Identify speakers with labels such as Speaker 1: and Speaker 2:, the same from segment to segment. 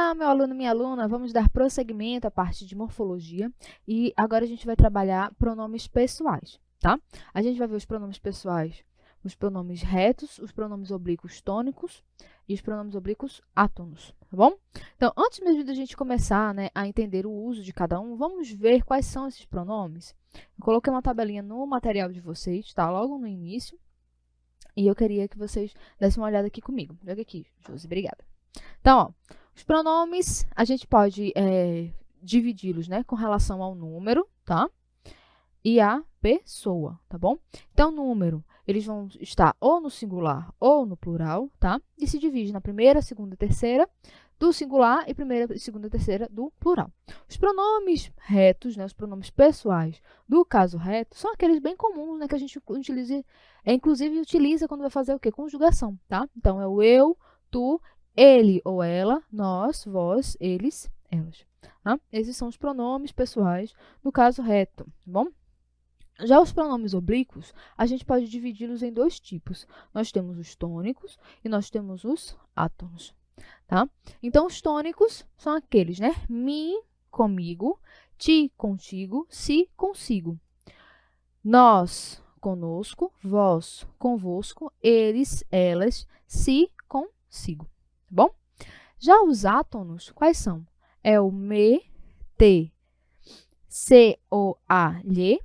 Speaker 1: Olá, meu aluno, minha aluna, vamos dar prosseguimento à parte de morfologia e agora a gente vai trabalhar pronomes pessoais, tá? A gente vai ver os pronomes pessoais, os pronomes retos, os pronomes oblíquos tônicos e os pronomes oblíquos átonos, tá bom? Então, antes mesmo da gente começar, né, a entender o uso de cada um, vamos ver quais são esses pronomes. Eu coloquei uma tabelinha no material de vocês, tá? Logo no início. E eu queria que vocês dessem uma olhada aqui comigo. Joga aqui, Josi, obrigada. Então, ó, os pronomes, a gente pode dividi-los, né, com relação ao número, tá? E à pessoa, tá bom? Então, número, eles vão estar ou no singular ou no plural, tá? E se divide na primeira, segunda e terceira do singular e primeira, segunda e terceira do plural. Os pronomes retos, né, os pronomes pessoais do caso reto, são aqueles bem comuns, né, que a gente utiliza, inclusive utiliza quando vai fazer o quê? Conjugação, tá? Então, é o eu, tu, ele ou ela, nós, vós, eles, elas. Tá? Esses são os pronomes pessoais do caso reto, tá bom? Já os pronomes oblíquos, a gente pode dividi-los em dois tipos. Nós temos os tônicos e nós temos os átonos, tá? Então, os tônicos são aqueles, né? Me, comigo, ti, contigo, si, consigo. Nós, conosco, vós, convosco, eles, elas, si, consigo, tá bom? Já os átonos, quais são? É o me, te, se, o, a, lhe,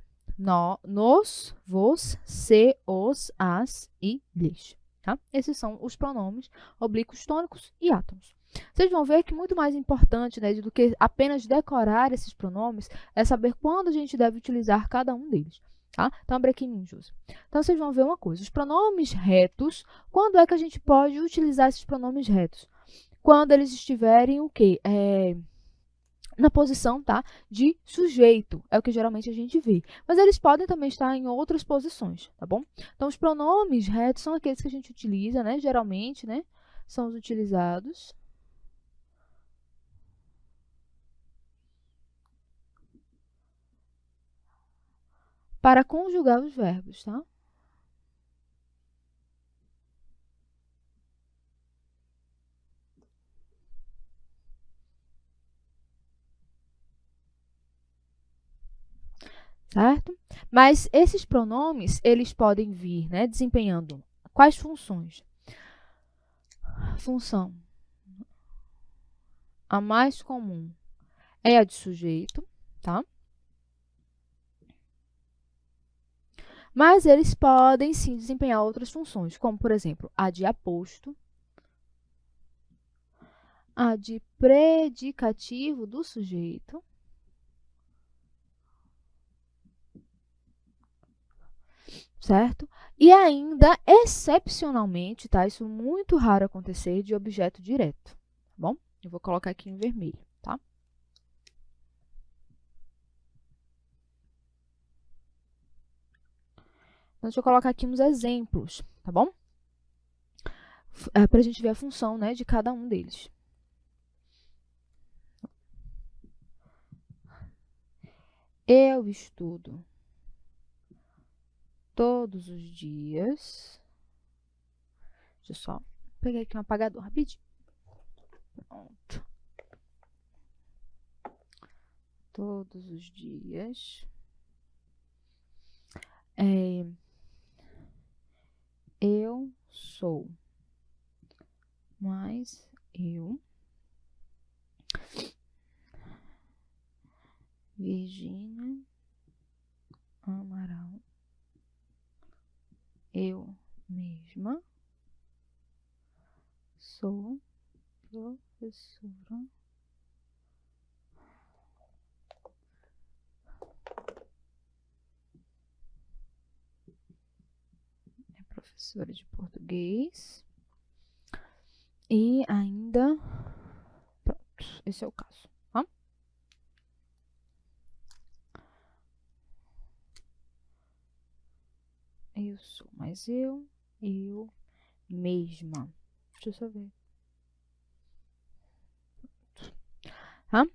Speaker 1: nos, vos, se, os, as e lhes. Tá? Esses são os pronomes oblíquos tônicos e átonos. Vocês vão ver que muito mais importante, né, do que apenas decorar esses pronomes é saber quando a gente deve utilizar cada um deles. Tá? Então, abre aqui em mim, Josi. Então, vocês vão ver uma coisa. Os pronomes retos, quando é que a gente pode utilizar esses pronomes retos? Quando eles estiverem o quê? Na posição, tá, de sujeito, é o que geralmente a gente vê. Mas eles podem também estar em outras posições, tá bom? Então, os pronomes retos são aqueles que a gente utiliza, né, geralmente, né, são os utilizados para conjugar os verbos, tá? Certo? Mas esses pronomes, eles podem vir, né, desempenhando quais funções? Função a mais comum é a de sujeito, tá? Mas eles podem sim desempenhar outras funções, como, por exemplo, a de aposto, a de predicativo do sujeito, certo? E ainda, excepcionalmente, tá? Isso é muito raro acontecer, de objeto direto, tá bom? Eu vou colocar aqui em vermelho, tá? Então, deixa eu colocar aqui uns exemplos, tá bom? Para a gente ver a função, né, de cada um deles. Eu estudo todos os dias. Deixa eu só pegar aqui um apagador rapidinho. Pronto. Todos os dias. Eu sou. Mais eu. Virgínia Amaral. Eu mesma sou professora de português. E ainda, pronto, esse é o caso, tá? Eu sou, mas eu mesma. Deixa eu só ver. Tá?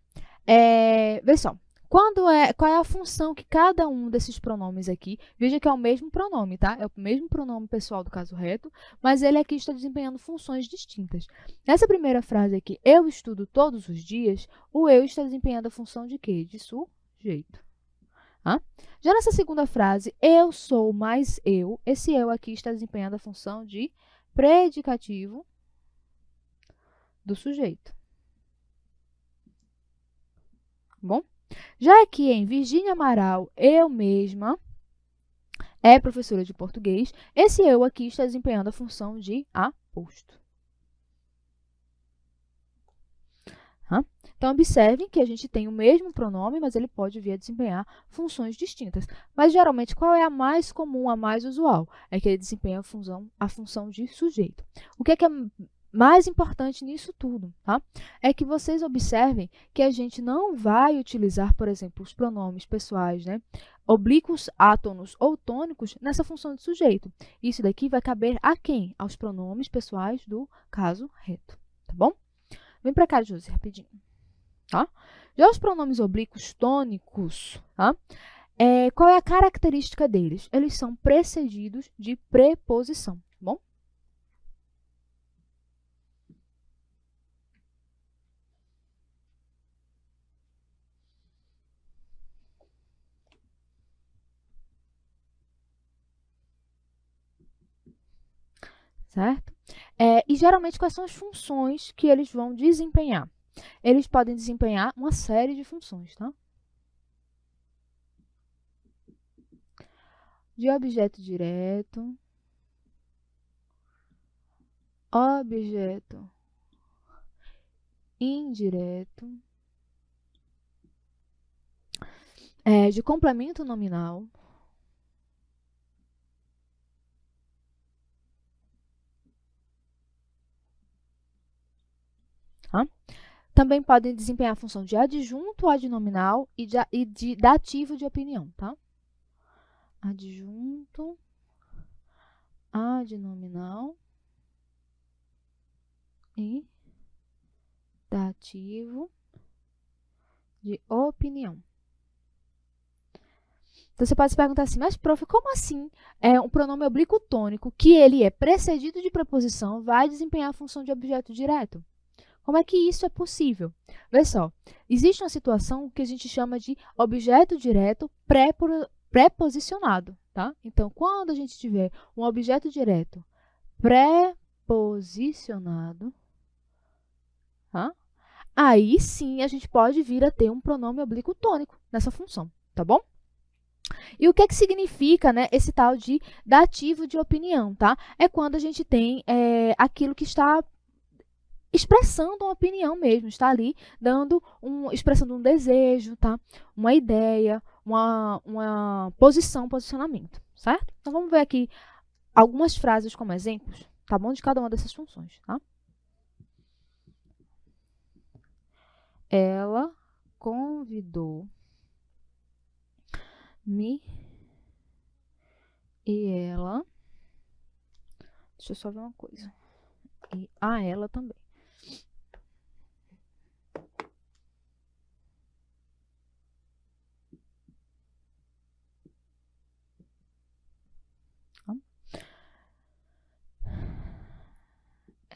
Speaker 1: Vê só, Qual é a função que cada um desses pronomes aqui, veja que é o mesmo pronome, tá? É o mesmo pronome pessoal do caso reto, mas ele aqui está desempenhando funções distintas. Nessa primeira frase aqui, eu estudo todos os dias, o eu está desempenhando a função de quê? De sujeito. Tá? Já nessa segunda frase, eu sou mais eu, esse eu aqui está desempenhando a função de predicativo do sujeito. Bom? Já aqui em Virgínia Amaral, eu mesma, é professora de português, esse eu aqui está desempenhando a função de aposto. Então, observem que a gente tem o mesmo pronome, mas ele pode vir a desempenhar funções distintas. Mas, geralmente, qual é a mais comum, a mais usual? É que ele desempenha a função de sujeito. O que é mais importante nisso tudo, tá? É que vocês observem que a gente não vai utilizar, por exemplo, os pronomes pessoais, né? Oblíquos, átonos ou tônicos nessa função de sujeito. Isso daqui vai caber a quem? Aos pronomes pessoais do caso reto, tá bom? Vem para cá, Josi, rapidinho. Tá? Já os pronomes oblíquos tônicos, tá? Qual é a característica deles? Eles são precedidos de preposição, tá bom? Certo? E geralmente quais são as funções que eles vão desempenhar? Eles podem desempenhar uma série de funções, tá? De objeto direto, objeto indireto, de complemento nominal, tá? Também podem desempenhar a função de adjunto adnominal e de dativo de opinião, tá? Adjunto adnominal e dativo de opinião. Então, você pode se perguntar assim, mas, prof, como assim um pronome oblíquo tônico, que ele é precedido de preposição, vai desempenhar a função de objeto direto? Como é que isso é possível? Vê só, existe uma situação que a gente chama de objeto direto preposicionado, tá? Então, quando a gente tiver um objeto direto preposicionado, tá? Aí sim a gente pode vir a ter um pronome oblíquo tônico nessa função, tá bom? E o que que significa, né, esse tal de dativo de opinião, tá? É quando a gente tem aquilo que está expressando uma opinião mesmo, está ali expressando um desejo, tá? Uma ideia, uma posicionamento, certo? Então, vamos ver aqui algumas frases como exemplos, tá bom? De cada uma dessas funções, tá? Ela convidou-me e ela... Deixa eu só ver uma coisa. E a ela também.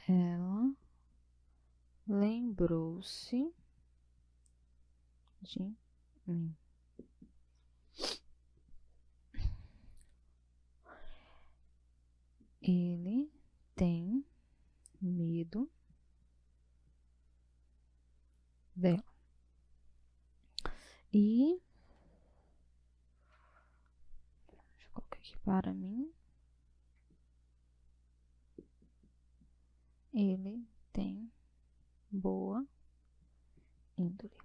Speaker 1: Ela lembrou-se de mim. Ele tem medo dela. E deixa eu colocar aqui para mim. Ele tem boa índole.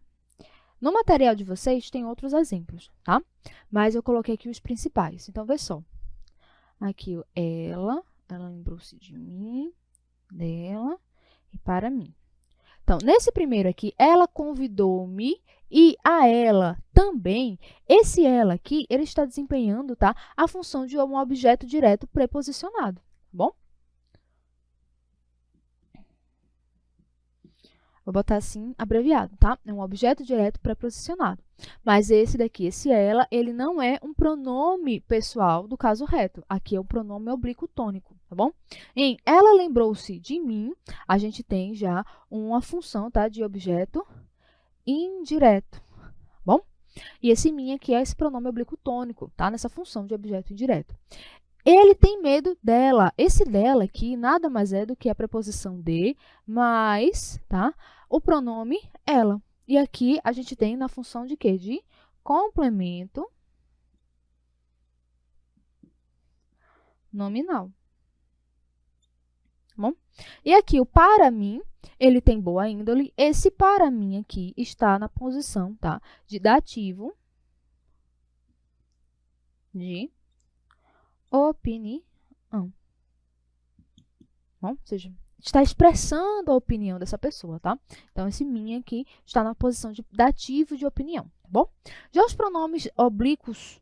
Speaker 1: No material de vocês tem outros exemplos, tá? Mas eu coloquei aqui os principais. Então, vê só. Aqui, ela lembrou-se de mim, dela e para mim. Então, nesse primeiro aqui, ela convidou-me e a ela também. Esse ela aqui, ele está desempenhando, tá, a função de um objeto direto preposicionado, tá bom? Vou botar assim, abreviado, tá? É um objeto direto preposicionado. Mas esse daqui, esse ela, ele não é um pronome pessoal do caso reto. Aqui é um pronome oblíquo tônico, tá bom? Em ela lembrou-se de mim, a gente tem já uma função, tá? De objeto indireto, tá bom? E esse mim aqui é esse pronome oblíquo tônico, tá? Nessa função de objeto indireto. Ele tem medo dela. Esse dela aqui nada mais é do que a preposição de mais, tá? O pronome ela. E aqui a gente tem na função de quê? De complemento nominal. Bom? E aqui o para mim, ele tem boa índole. Esse para mim aqui está na posição, tá? De dativo de opinião. Bom, ou seja, está expressando a opinião dessa pessoa, tá? Então, esse mim aqui está na posição de dativo de opinião, tá bom? Já os pronomes oblíquos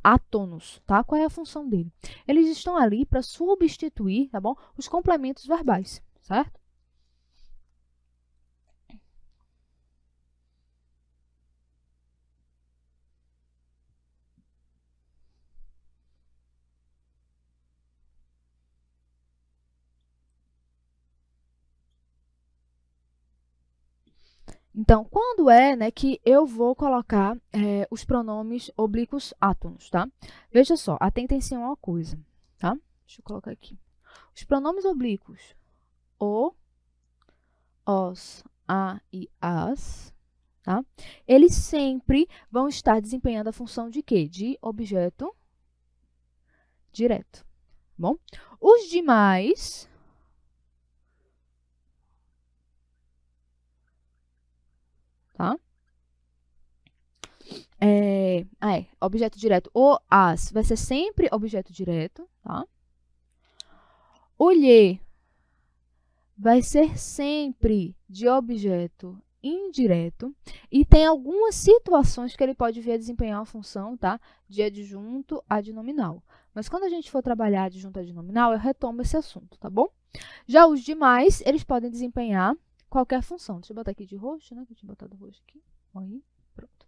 Speaker 1: átonos, tá? Qual é a função dele? Eles estão ali para substituir, tá bom? Os complementos verbais, certo? Então, quando é, né, que eu vou colocar os pronomes oblíquos átonos, tá? Veja só, atenção a uma coisa, tá? Deixa eu colocar aqui. Os pronomes oblíquos o, os, a e as, tá? Eles sempre vão estar desempenhando a função de quê? De objeto direto, bom? Os demais, tá? Objeto direto, o, as, vai ser sempre objeto direto, tá? O lhe vai ser sempre de objeto indireto e tem algumas situações que ele pode vir a desempenhar uma função, tá? De adjunto adnominal. Mas quando a gente for trabalhar adjunto adnominal, eu retomo esse assunto, tá bom? Já os demais, eles podem desempenhar qualquer função. Deixa eu botar aqui de roxo, né? Deixa eu botar do roxo aqui. Aí, pronto.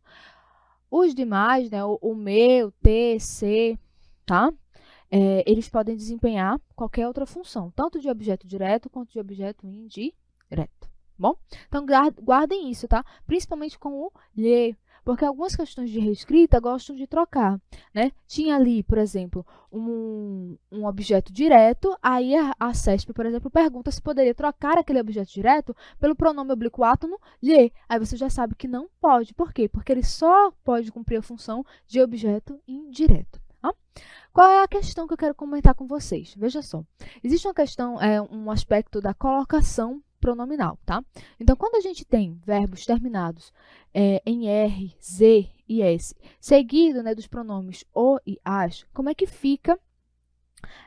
Speaker 1: Os demais, né? O meu, T, C, tá? Eles podem desempenhar qualquer outra função, tanto de objeto direto quanto de objeto indireto. Bom? Então, guardem isso, tá? Principalmente com o lhe, porque algumas questões de reescrita gostam de trocar, né? Tinha ali, por exemplo, um objeto direto, aí a CESP, por exemplo, pergunta se poderia trocar aquele objeto direto pelo pronome oblíquo átono lhe. Aí você já sabe que não pode. Por quê? Porque ele só pode cumprir a função de objeto indireto. Tá? Qual é a questão que eu quero comentar com vocês? Veja só, existe uma questão, um aspecto da colocação pronominal, tá? Então, quando a gente tem verbos terminados em R, Z e S, seguido, né, dos pronomes o e as, como é que fica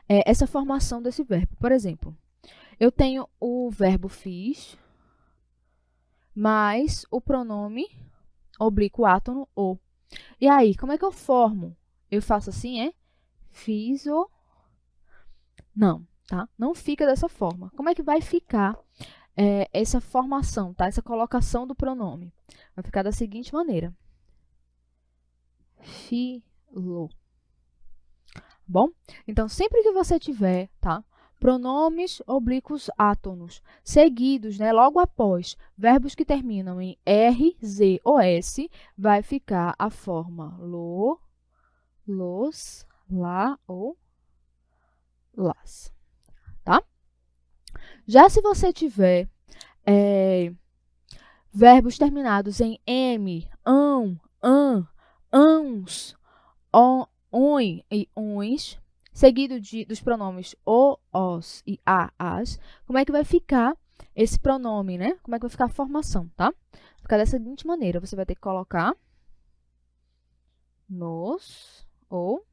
Speaker 1: essa formação desse verbo? Por exemplo, eu tenho o verbo fiz, mais o pronome oblíquo átono o. E aí, como é que eu formo? Eu faço assim, fiz o... Não, tá? Não fica dessa forma. Como é que vai ficar essa formação, tá? Essa colocação do pronome? Vai ficar da seguinte maneira. Filo. Bom? Então, sempre que você tiver, tá? Pronomes oblíquos átonos, seguidos, né, logo após verbos que terminam em R, Z ou S, vai ficar a forma lo, los, lá ou las, tá? Já se você tiver verbos terminados em M, ão, an, ans, on e uns, seguido dos pronomes o, os e a, as, como é que vai ficar esse pronome, né? Como é que vai ficar a formação, tá? Vai ficar dessa seguinte maneira, você vai ter que colocar nos ou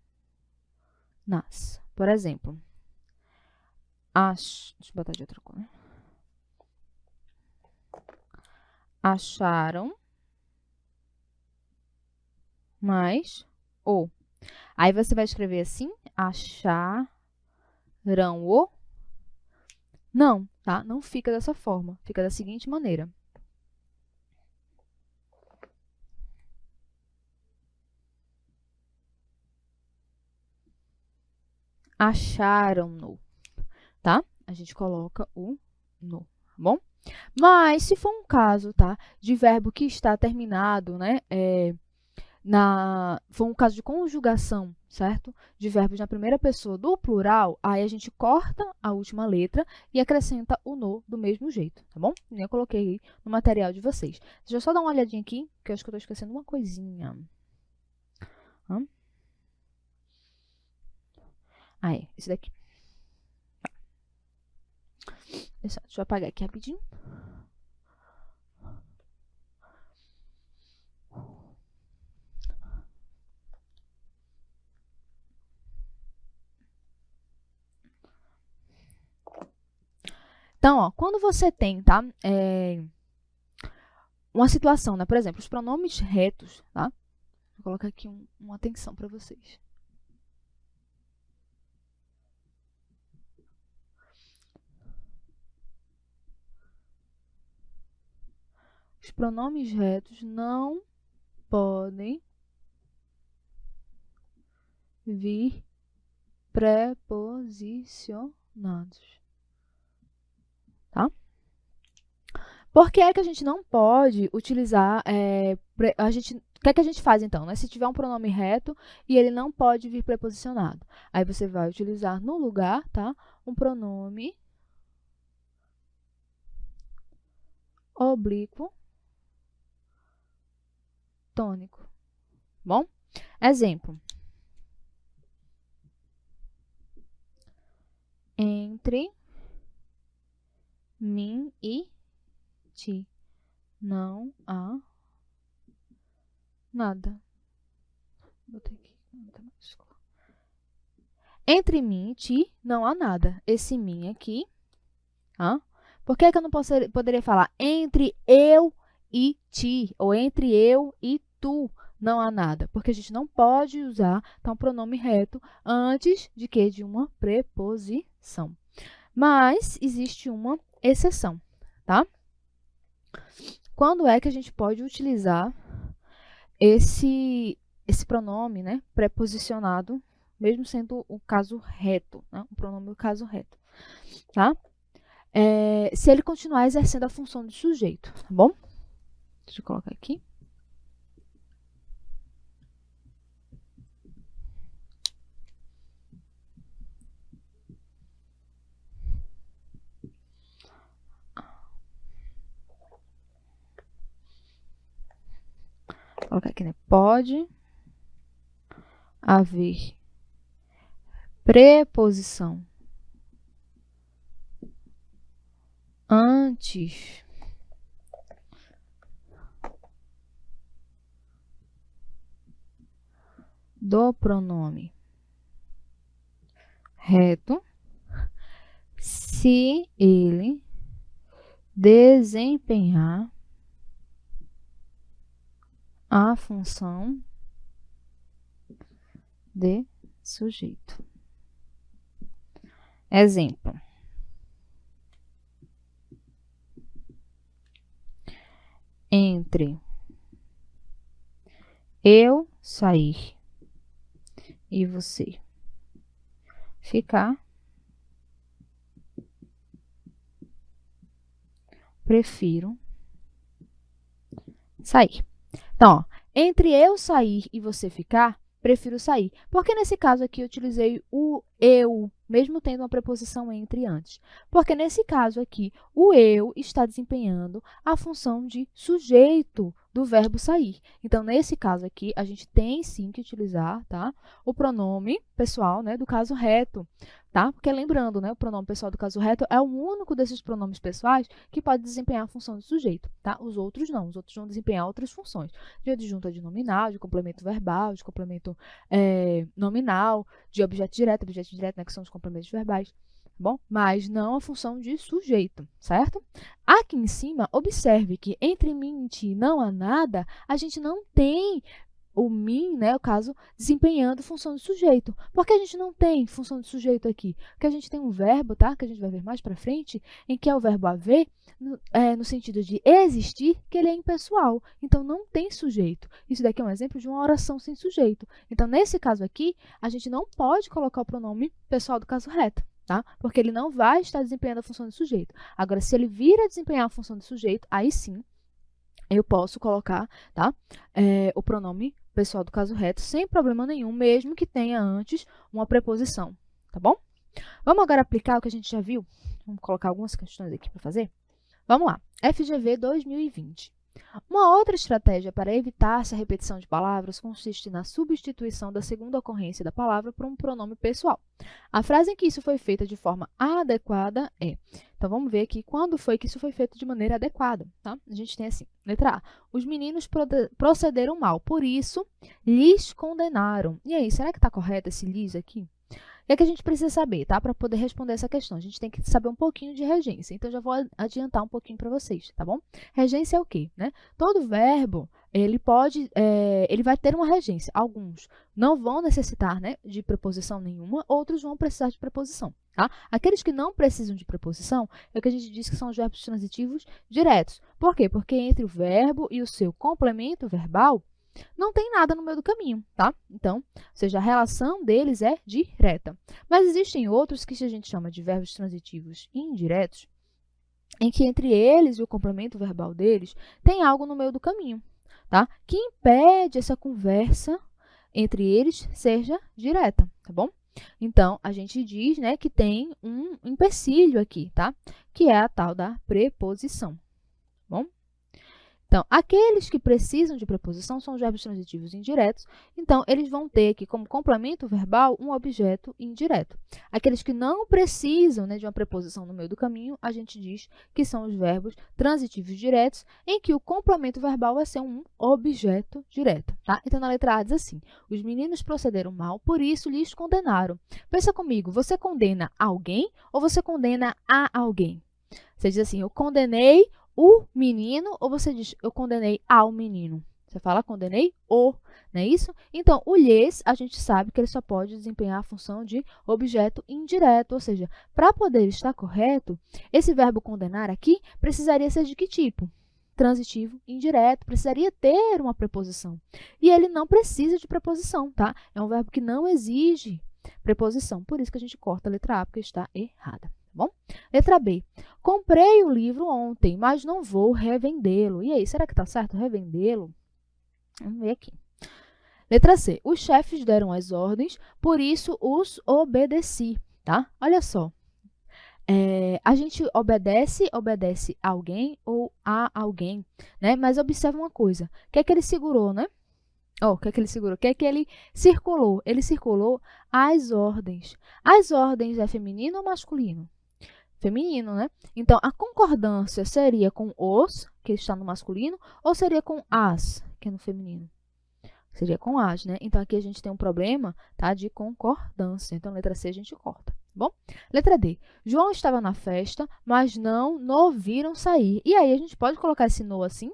Speaker 1: nas. Por exemplo, deixa eu botar de outra cor, né? Acharam mais o. Aí você vai escrever assim, acharam o. Não, tá? Não fica dessa forma. Fica da seguinte maneira. acharam-no, tá? A gente coloca o no, tá bom? Mas, se for um caso, tá, de verbo que está terminado, né, for um caso de conjugação, certo? De verbos na primeira pessoa do plural, aí a gente corta a última letra e acrescenta o no do mesmo jeito, tá bom? Eu coloquei aí no material de vocês. Deixa eu só dar uma olhadinha aqui, que eu acho que eu estou esquecendo uma coisinha. Esse daqui. Deixa eu apagar aqui rapidinho. Então, ó, quando você tem, tá, uma situação, né, por exemplo, os pronomes retos, tá? Vou colocar aqui uma atenção para vocês. Os pronomes retos não podem vir preposicionados, tá? Por que é que a gente não pode utilizar, o que é que a gente faz então, né? Se tiver um pronome reto e ele não pode vir preposicionado, aí você vai utilizar no lugar, tá? Um pronome oblíquo tônico, bom? Exemplo. Entre mim e ti não há nada. Botei aqui, não tá mais claro. Entre mim e ti não há nada. Esse mim aqui, por que é que eu não poderia falar entre eu e ti, ou entre eu e tu não há nada? Porque a gente não pode usar um pronome reto antes de quê? De uma preposição. Mas existe uma exceção, tá? Quando é que a gente pode utilizar esse pronome, né, preposicionado, mesmo sendo o caso reto, né, o pronome do caso reto, tá? Se ele continuar exercendo a função de sujeito, tá bom? Deixa eu colocar aqui. Vou colocar aqui, né? Pode haver preposição antes do pronome reto se ele desempenhar a função de sujeito. Exemplo. Entre eu sair e você ficar, prefiro sair. Então, ó, entre eu sair e você ficar, prefiro sair. Porque nesse caso aqui eu utilizei o eu, mesmo tendo uma preposição entre antes. Porque nesse caso aqui, o eu está desempenhando a função de sujeito do verbo sair. Então, nesse caso aqui, a gente tem sim que utilizar, tá, o pronome pessoal, né, do caso reto, tá? Porque lembrando, né, o pronome pessoal do caso reto é o único desses pronomes pessoais que pode desempenhar a função de sujeito, tá? Os outros não, os outros vão desempenhar outras funções, de adjunto adnominal, de complemento verbal, de complemento nominal, de objeto direto, né, que são os complementos verbais. Bom, mas não a função de sujeito, certo? Aqui em cima, observe que entre mim e ti não há nada, a gente não tem o mim, né, o caso, desempenhando função de sujeito. Por que a gente não tem função de sujeito aqui? Porque a gente tem um verbo, tá, que a gente vai ver mais para frente, em que é o verbo haver, no sentido de existir, que ele é impessoal. Então, não tem sujeito. Isso daqui é um exemplo de uma oração sem sujeito. Então, nesse caso aqui, a gente não pode colocar o pronome pessoal do caso reto, tá? Porque ele não vai estar desempenhando a função de sujeito. Agora, se ele vir a desempenhar a função de sujeito, aí sim, eu posso colocar, tá, o pronome pessoal do caso reto sem problema nenhum, mesmo que tenha antes uma preposição, tá bom? Vamos agora aplicar o que a gente já viu? Vamos colocar algumas questões aqui para fazer? Vamos lá. FGV 2020. Uma outra estratégia para evitar essa repetição de palavras consiste na substituição da segunda ocorrência da palavra por um pronome pessoal. A frase em que isso foi feito de forma adequada é... Então, vamos ver aqui quando foi que isso foi feito de maneira adequada, tá? A gente tem assim, letra A. Os meninos procederam mal, por isso, lhes condenaram. E aí, será que está correto esse lhes aqui? O que é que a gente precisa saber, tá? Para poder responder essa questão, a gente tem que saber um pouquinho de regência. Então, já vou adiantar um pouquinho para vocês, tá bom? Regência é o quê, né? Todo verbo, ele vai ter uma regência. Alguns não vão necessitar, né, de preposição nenhuma, outros vão precisar de preposição, tá? Aqueles que não precisam de preposição, é o que a gente diz que são os verbos transitivos diretos. Por quê? Porque entre o verbo e o seu complemento verbal, não tem nada no meio do caminho, tá? Então, ou seja, a relação deles é direta. Mas existem outros que a gente chama de verbos transitivos indiretos, em que entre eles e o complemento verbal deles tem algo no meio do caminho, tá? Que impede essa conversa entre eles seja direta, tá bom? Então, a gente diz, né, que tem um empecilho aqui, tá? Que é a tal da preposição, tá bom? Então, aqueles que precisam de preposição são os verbos transitivos indiretos, então, eles vão ter aqui como complemento verbal um objeto indireto. Aqueles que não precisam, né, de uma preposição no meio do caminho, a gente diz que são os verbos transitivos diretos, em que o complemento verbal vai ser um objeto direto, tá? Então, na letra A diz assim, os meninos procederam mal, por isso lhes condenaram. Pensa comigo, você condena alguém ou você condena a alguém? Você diz assim, eu condenei o menino, ou você diz, eu condenei ao menino? Você fala, condenei o, não é isso? Então, o lhes, a gente sabe que ele só pode desempenhar a função de objeto indireto, ou seja, para poder estar correto, esse verbo condenar aqui precisaria ser de que tipo? Transitivo indireto, precisaria ter uma preposição. E ele não precisa de preposição, tá? É um verbo que não exige preposição, por isso que a gente corta a letra A, porque está errada. Bom? Letra B. Comprei o livro ontem, mas não vou revendê-lo. E aí, será que está certo revendê-lo? Vamos ver aqui. Letra C. Os chefes deram as ordens, por isso os obedeci, tá? Olha só. A gente obedece a alguém ou a alguém, né? Mas observa uma coisa. O que é que ele segurou, né? O que é que ele segurou? O que é que ele circulou? Ele circulou as ordens. As ordens é feminino ou masculino? Feminino, né? Então, a concordância seria com os, que está no masculino, ou seria com as, que é no feminino? Seria com as, né? Então, aqui a gente tem um problema, tá, de concordância. Então, letra C a gente corta, tá bom? Letra D. João estava na festa, mas não no viram sair. E aí, a gente pode colocar esse no assim?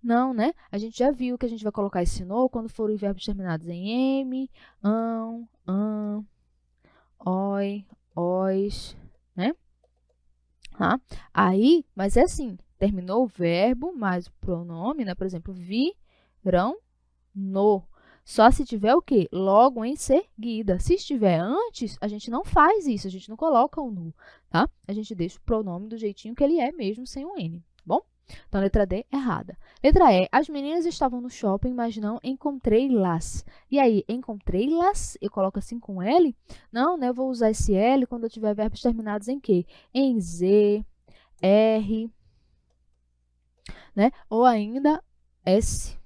Speaker 1: Não, né? A gente já viu que a gente vai colocar esse no quando forem verbos terminados em M, oi, ois, né? Aí, mas é assim, terminou o verbo mais o pronome, né? Por exemplo, virão no. Só se tiver o quê? Logo em seguida. Se estiver antes, a gente não faz isso, a gente não coloca o no, tá? A gente deixa o pronome do jeitinho que ele é mesmo, sem o N, tá bom? Então, letra D, errada. Letra E, as meninas estavam no shopping, mas não encontrei-las. E aí, encontrei-las, eu coloco assim com L? Não, né? Eu vou usar esse L quando eu tiver verbos terminados em quê? Em Z, R, né? Ou ainda S,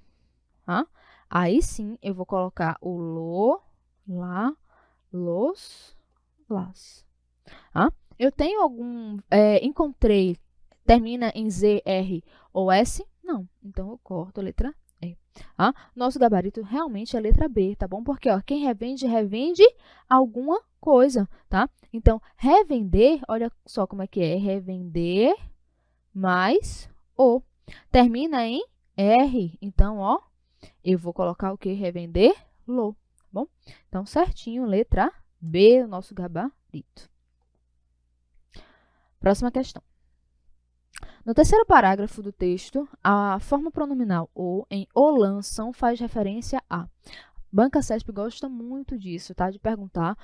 Speaker 1: tá? Aí sim, eu vou colocar o lo, lá, los, las. Tá? Eu tenho algum... encontrei... Termina em Z, R ou S? Não. Então, eu corto a letra E. Nosso gabarito realmente é a letra B, tá bom? Porque, ó, quem revende, revende alguma coisa, tá? Então, revender, olha só como é que é. Revender mais o. Termina em R. Então, ó, Eu vou colocar o quê? Revendê-lo, tá bom? Então, certinho, letra B, o nosso gabarito. Próxima questão. No terceiro parágrafo do texto, a forma pronominal o em o lançam faz referência a. Banca CESP gosta muito disso, tá? De perguntar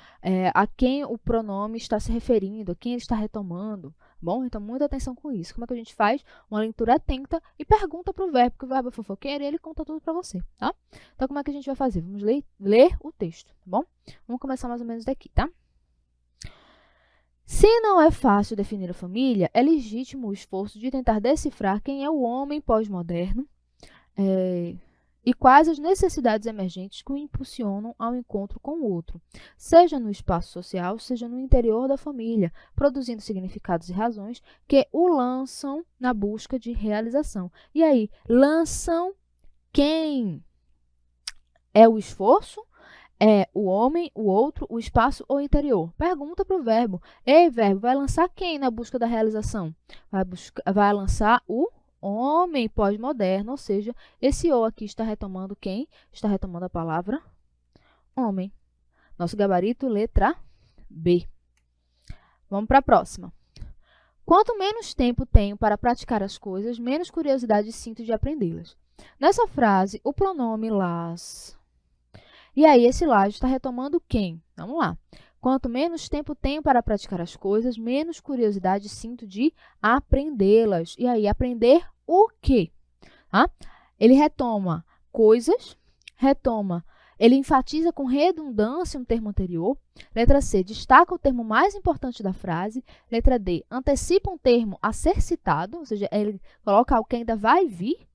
Speaker 1: a quem o pronome está se referindo, a quem ele está retomando. Bom, então muita atenção com isso. Como é que a gente faz? Uma leitura atenta e pergunta para o verbo, porque o verbo é fofoqueiro e ele conta tudo para você, tá? Então, como é que a gente vai fazer? Vamos ler o texto, tá bom? Vamos começar mais ou menos daqui, tá? Se não é fácil definir a família, é legítimo o esforço de tentar decifrar quem é o homem pós-moderno e quais as necessidades emergentes que o impulsionam ao encontro com o outro, seja no espaço social, seja no interior da família, produzindo significados e razões que o lançam na busca de realização. E aí, lançam quem? É o esforço? É o homem, o outro, o espaço ou o interior? Pergunta para o verbo. Ei, verbo, vai lançar quem na busca da realização? Vai lançar o homem pós-moderno, ou seja, esse o aqui está retomando quem? Está retomando a palavra homem. Nosso gabarito, letra B. Vamos para a próxima. Quanto menos tempo tenho para praticar as coisas, menos curiosidade sinto de aprendê-las. Nessa frase, o pronome las. E aí, esse lá está retomando quem? Vamos lá. Quanto menos tempo tenho para praticar as coisas, menos curiosidade sinto de aprendê-las. E aí, aprender o quê? Ele retoma coisas, ele enfatiza com redundância um termo anterior. Letra C, destaca o termo mais importante da frase. Letra D, antecipa um termo a ser citado, ou seja, ele coloca algo que ainda vai vir.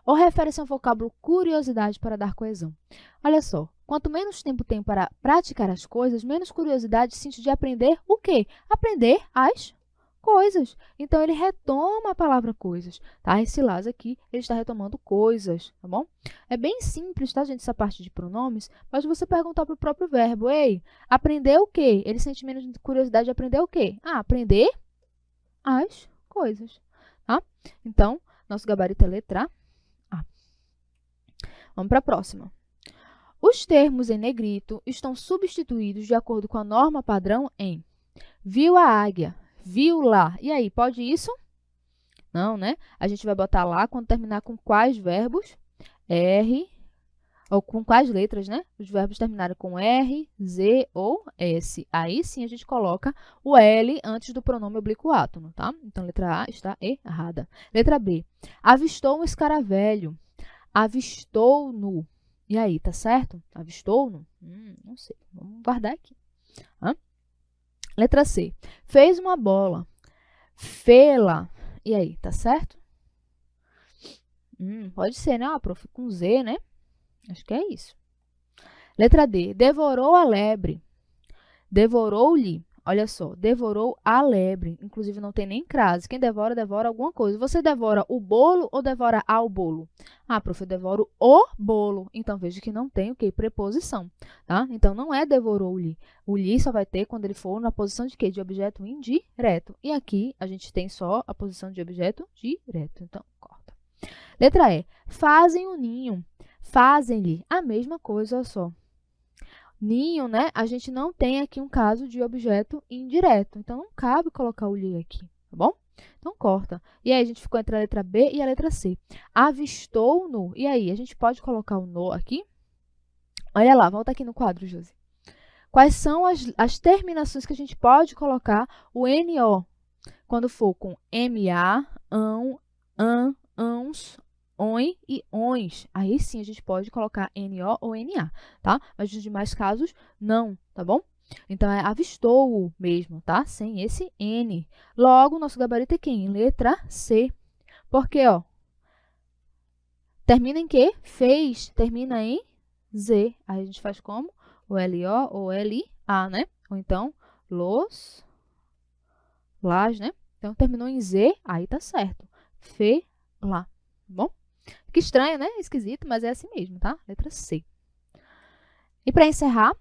Speaker 1: Ou refere-se ao vocábulo curiosidade para dar coesão. Olha só, quanto menos tempo tenho para praticar as coisas, menos curiosidade sinto de aprender o quê? Aprender as coisas. Então, ele retoma a palavra coisas, tá? Esse las aqui, ele está retomando coisas, tá bom? É bem simples, tá, gente, essa parte de pronomes, mas você perguntar para o próprio verbo, ei, aprender o quê? Ele sente menos curiosidade de aprender o quê? Aprender as coisas, tá? Então, nosso gabarito é letra A. Vamos para a próxima. Os termos em negrito estão substituídos de acordo com a norma padrão em viu a águia, viu lá. E aí, pode isso? Não, né? A gente vai botar lá quando terminar com quais verbos? R, ou com quais letras, né? Os verbos terminarem com R, Z ou S. Aí sim a gente coloca o L antes do pronome oblíquo átono, tá? Então, letra A está errada. Letra B. Avistou um escaravelho. Avistou-no. E aí, tá certo? Avistou-no? Não sei. Vamos guardar aqui. Letra C. Fez uma bola. Fê-la. E aí, tá certo? Pode ser, né? Prof, com Z, né? Acho que é isso. Letra D. Devorou a lebre. Devorou-lhe. Olha só, devorou a lebre. Inclusive, não tem nem crase. Quem devora, devora alguma coisa. Você devora o bolo ou devora ao bolo? Prof, eu devoro o bolo. Então, veja que não tem o quê? Preposição, tá? Então, não é devorou-lhe. O lhe só vai ter quando ele for na posição de quê? De objeto indireto. E aqui, a gente tem só a posição de objeto direto. Então, corta. Letra E. Fazem o ninho. Fazem-lhe a mesma coisa, olha só. Ninho, né? A gente não tem aqui um caso de objeto indireto. Então, não cabe colocar o lhe aqui, tá bom? Então, corta. E aí, a gente ficou entre a letra B e a letra C. Avistou-no. E aí, a gente pode colocar o no aqui? Olha lá, volta aqui no quadro, Josi. Quais são as terminações que a gente pode colocar o NO? Quando for com MA, ão, ãos, ON e ONs. Aí sim a gente pode colocar NO ou NA, tá? Mas nos demais casos, não, tá bom? Então, é avistou mesmo, tá? Sem esse N. Logo, nosso gabarito é quem? Letra C. Porque, ó, termina em quê? Fez, termina em Z. Aí a gente faz como? O LO ou LA, né? Ou então, las, né? Então, terminou em Z, aí tá certo. Fe, lá, tá bom? Que estranho, né? Esquisito, mas é assim mesmo, tá? Letra C. E para encerrar,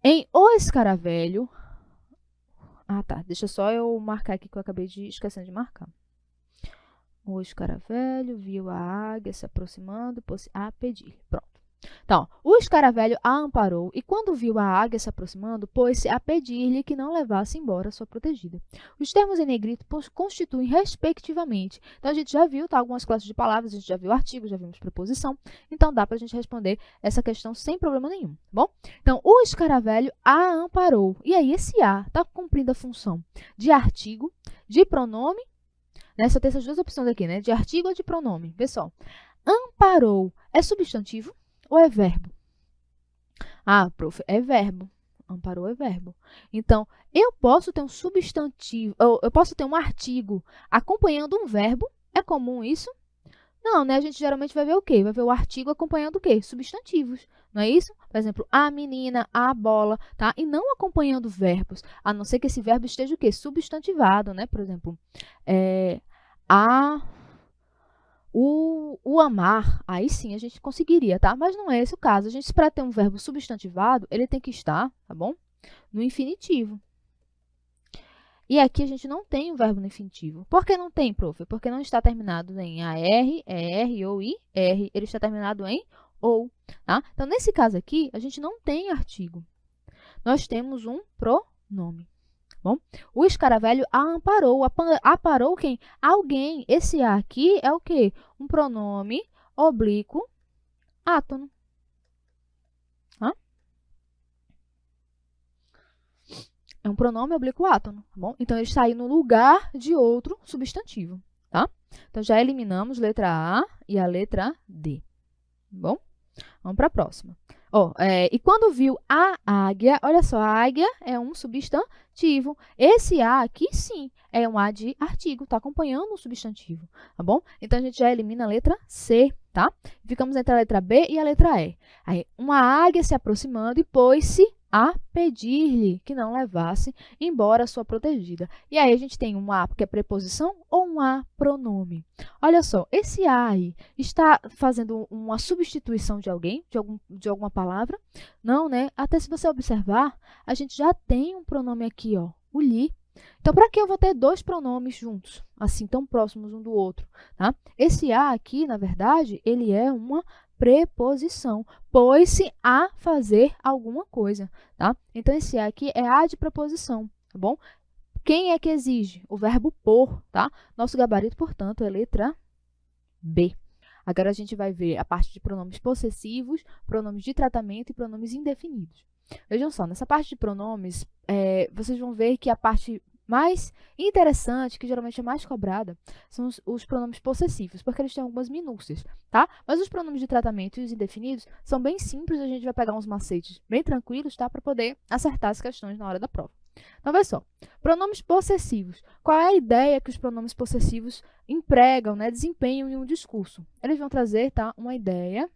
Speaker 1: em O Escaravelho... tá. Deixa só eu marcar aqui que eu acabei esquecendo de marcar. O escaravelho viu a águia se aproximando, pôs-se a pedir. Pronto. Então, o escaravelho a amparou e, quando viu a águia se aproximando, pôs-se a pedir-lhe que não levasse embora sua protegida. Os termos em negrito constituem respectivamente. Então, a gente já viu, tá, algumas classes de palavras, a gente já viu artigo, já vimos preposição. Então, dá para a gente responder essa questão sem problema nenhum, tá bom? Então, o escaravelho a amparou. E aí, esse a está cumprindo a função de artigo, de pronome, né? Só tem essas duas opções aqui, né? De artigo ou de pronome. Pessoal, amparou é substantivo ou é verbo? Ah, prof, é verbo. Amparou é verbo. Então, eu posso ter um substantivo, eu posso ter um artigo acompanhando um verbo. É comum isso? Não, né? A gente geralmente vai ver o quê? Vai ver o artigo acompanhando o quê? Substantivos. Não é isso? Por exemplo, a menina, a bola, tá? E não acompanhando verbos, a não ser que esse verbo esteja o quê? Substantivado, né? Por exemplo, o amar, aí sim a gente conseguiria, tá? Mas não é esse o caso. A gente, para ter um verbo substantivado, ele tem que estar, tá bom? No infinitivo. E aqui a gente não tem o verbo no infinitivo. Por que não tem, prof? Porque não está terminado em AR, ER ou IR. Ele está terminado em OU, tá? Então, nesse caso aqui, a gente não tem artigo. Nós temos um pronome. Bom, o escaravelho a amparou. Aparou quem? Alguém. Esse a aqui é o quê? Um pronome oblíquo átono. Hã? É um pronome oblíquo átono, tá bom? Então, ele está aí no lugar de outro substantivo, tá? Então, já eliminamos letra A e a letra D, tá bom? Vamos para a próxima. E quando viu a águia, olha só, a águia é um substantivo. Esse a aqui, sim, é um a de artigo, está acompanhando o substantivo, tá bom? Então, a gente já elimina a letra C, tá? Ficamos entre a letra B e a letra E. Aí, uma águia se aproximando e pôs-se a pedir-lhe que não levasse embora a sua protegida. E aí, a gente tem um a que é preposição ou um a pronome. Olha só, esse a aí está fazendo uma substituição de alguém, de alguma palavra? Não, né? Até se você observar, a gente já tem um pronome aqui, ó, o lhe. Então, para que eu vou ter dois pronomes juntos, assim, tão próximos um do outro, tá? Esse a aqui, na verdade, ele é uma preposição, pôs-se a fazer alguma coisa, tá? Então, esse a aqui é a de preposição, tá bom? Quem é que exige? O verbo pôr, tá? Nosso gabarito, portanto, é letra B. Agora, a gente vai ver a parte de pronomes possessivos, pronomes de tratamento e pronomes indefinidos. Vejam só, nessa parte de pronomes, vocês vão ver que a parte mais interessante, que geralmente é mais cobrada, são os pronomes possessivos, porque eles têm algumas minúcias, tá? Mas os pronomes de tratamento e os indefinidos são bem simples, a gente vai pegar uns macetes bem tranquilos, tá? Para poder acertar as questões na hora da prova. Então, veja só, pronomes possessivos. Qual é a ideia que os pronomes possessivos empregam, né, desempenham em um discurso? Eles vão trazer, tá, uma ideia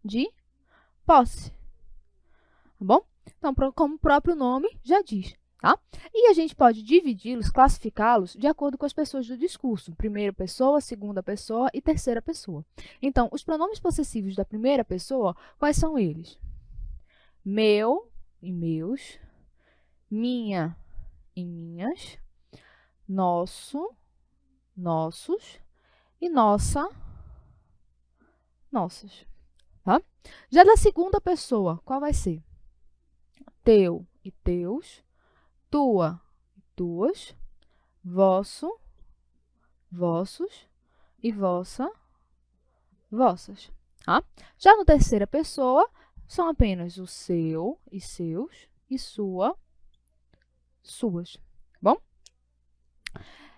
Speaker 1: de posse, tá bom? Então, como o próprio nome já diz, tá? E a gente pode dividi-los, classificá-los de acordo com as pessoas do discurso. Primeira pessoa, segunda pessoa e terceira pessoa. Então, os pronomes possessivos da primeira pessoa, quais são eles? Meu e meus, minha e minhas, nosso, nossos e nossa, nossas, tá? Já da segunda pessoa, qual vai ser? Teu e teus, tua e tuas, vosso, vossos e vossa, vossas, tá? Já no terceira pessoa, são apenas o seu e seus e sua, suas, tá bom?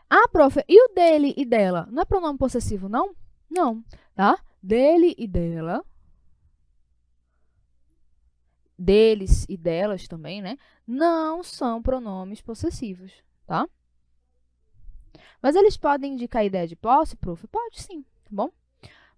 Speaker 1: Ah, prof, e o dele e dela? Não é pronome possessivo, não? Não, tá? Dele e dela, deles e delas também, né? Não são pronomes possessivos, tá? Mas eles podem indicar a ideia de posse, prof? Pode sim, tá bom?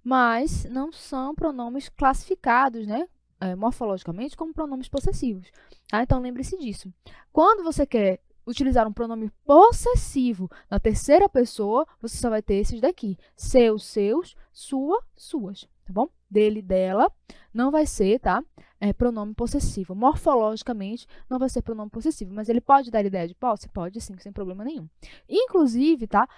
Speaker 1: Mas não são pronomes classificados, né? Morfologicamente como pronomes possessivos, tá? Então, lembre-se disso. Quando você quer utilizar um pronome possessivo na terceira pessoa, você só vai ter esses daqui. Seus, seus, sua, suas, tá bom? Dele, dela, não vai ser, tá? Pronome possessivo. Morfologicamente, não vai ser pronome possessivo, mas ele pode dar ideia de posse? Pode sim, sem problema nenhum. Inclusive, tá?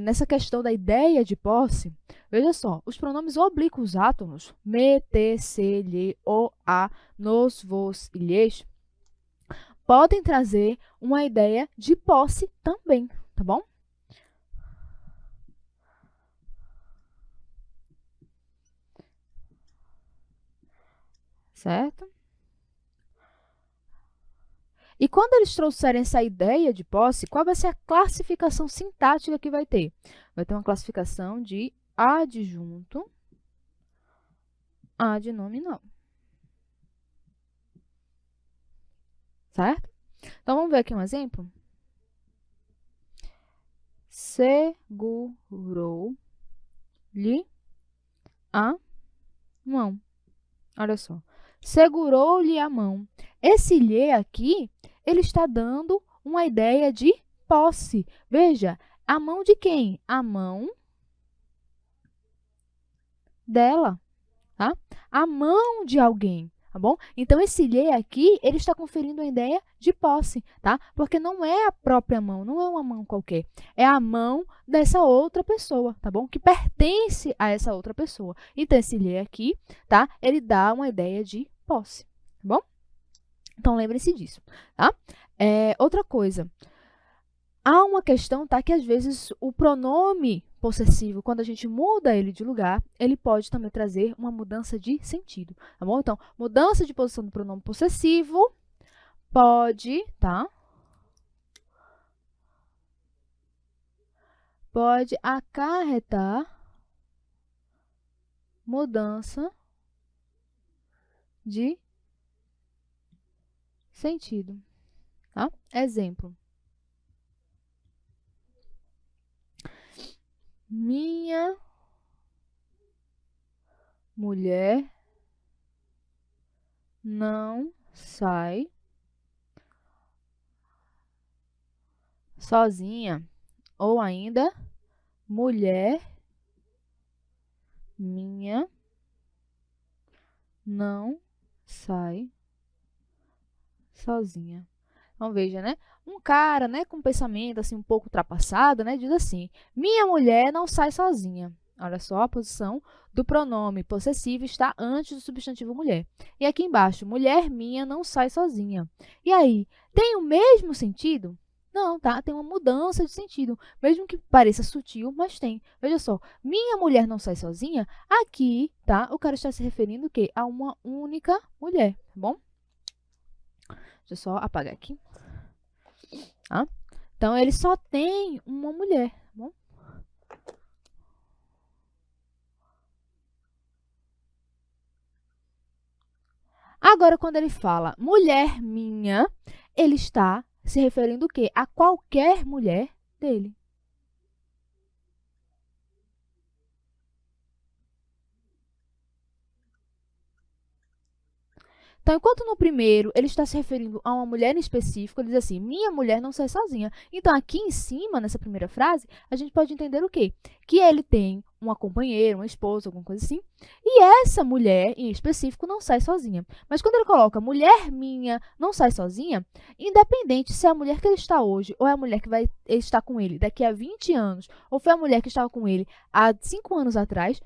Speaker 1: nessa questão da ideia de posse, veja só, os pronomes oblíquos átonos, me, te, se, lhe, o, a, nos, vos e lhes, podem trazer uma ideia de posse também, tá bom? Certo? E quando eles trouxerem essa ideia de posse, qual vai ser a classificação sintática que vai ter? Vai ter uma classificação de adjunto adnominal. Certo? Então, vamos ver aqui um exemplo. Segurou-lhe a mão. Olha só. Segurou-lhe a mão. Esse lhe aqui, ele está dando uma ideia de posse. Veja, a mão de quem? A mão dela, tá? A mão de alguém, tá bom? Então, esse lhe aqui, ele está conferindo a ideia de posse, tá? Porque não é a própria mão, não é uma mão qualquer. É a mão dessa outra pessoa, tá bom? Que pertence a essa outra pessoa. Então, esse lhe aqui, tá? Ele dá uma ideia de posse, tá bom? Então, lembre-se disso, tá? Outra coisa. Há uma questão, tá? Que às vezes o pronome possessivo, quando a gente muda ele de lugar, ele pode também trazer uma mudança de sentido, tá bom? Então, mudança de posição do pronome possessivo pode, tá? Pode acarretar mudança de sentido, tá? Exemplo. Minha mulher não sai sozinha. Ou ainda, mulher minha não sai sozinha. Então, veja, né? Um cara, né, com um pensamento assim um pouco ultrapassado, né, diz assim: minha mulher não sai sozinha. Olha só, a posição do pronome possessivo está antes do substantivo mulher. E aqui embaixo, mulher minha não sai sozinha. E aí, tem o mesmo sentido? Não, tá? Tem uma mudança de sentido, mesmo que pareça sutil, mas tem. Veja só, minha mulher não sai sozinha, aqui, tá? O cara está se referindo o quê? A uma única mulher, tá bom? Deixa eu só apagar aqui. Tá? Então, ele só tem uma mulher, tá bom? Agora, quando ele fala mulher minha, ele está se referindo o quê? A qualquer mulher dele. Então, enquanto no primeiro ele está se referindo a uma mulher em específico, ele diz assim, minha mulher não sai sozinha. Então, aqui em cima, nessa primeira frase, a gente pode entender o quê? Que ele tem uma companheira, uma esposa, alguma coisa assim, e essa mulher em específico não sai sozinha. Mas quando ele coloca mulher minha não sai sozinha, independente se é a mulher que ele está hoje ou é a mulher que vai estar com ele daqui a 20 anos, ou foi a mulher que estava com ele há 5 anos atrás,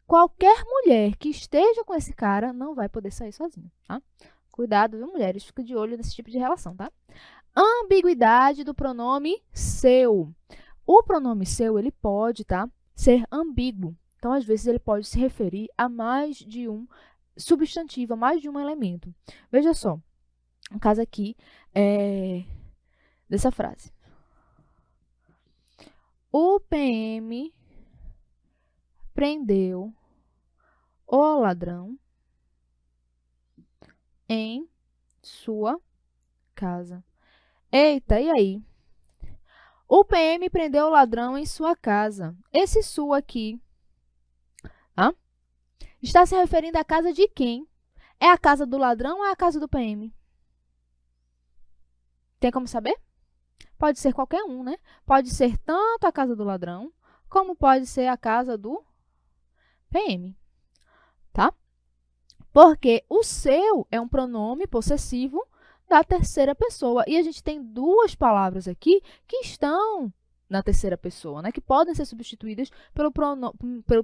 Speaker 1: qualquer mulher que esteja com esse cara não vai poder sair sozinha, tá? Cuidado, viu, mulheres? Fica de olho nesse tipo de relação, tá? Ambiguidade do pronome seu. O pronome seu, ele pode, tá, ser ambíguo. Então, às vezes, ele pode se referir a mais de um substantivo, a mais de um elemento. Veja só, no caso aqui dessa frase. O PM prendeu o ladrão em sua casa. Eita, e aí? O PM prendeu o ladrão em sua casa. Esse sua aqui, tá? Está se referindo à casa de quem? É a casa do ladrão ou é a casa do PM? Tem como saber? Pode ser qualquer um, né? Pode ser tanto a casa do ladrão, como pode ser a casa do PM, tá? Porque o seu é um pronome possessivo da terceira pessoa. E a gente tem duas palavras aqui que estão na terceira pessoa, né? Que podem ser substituídas pelo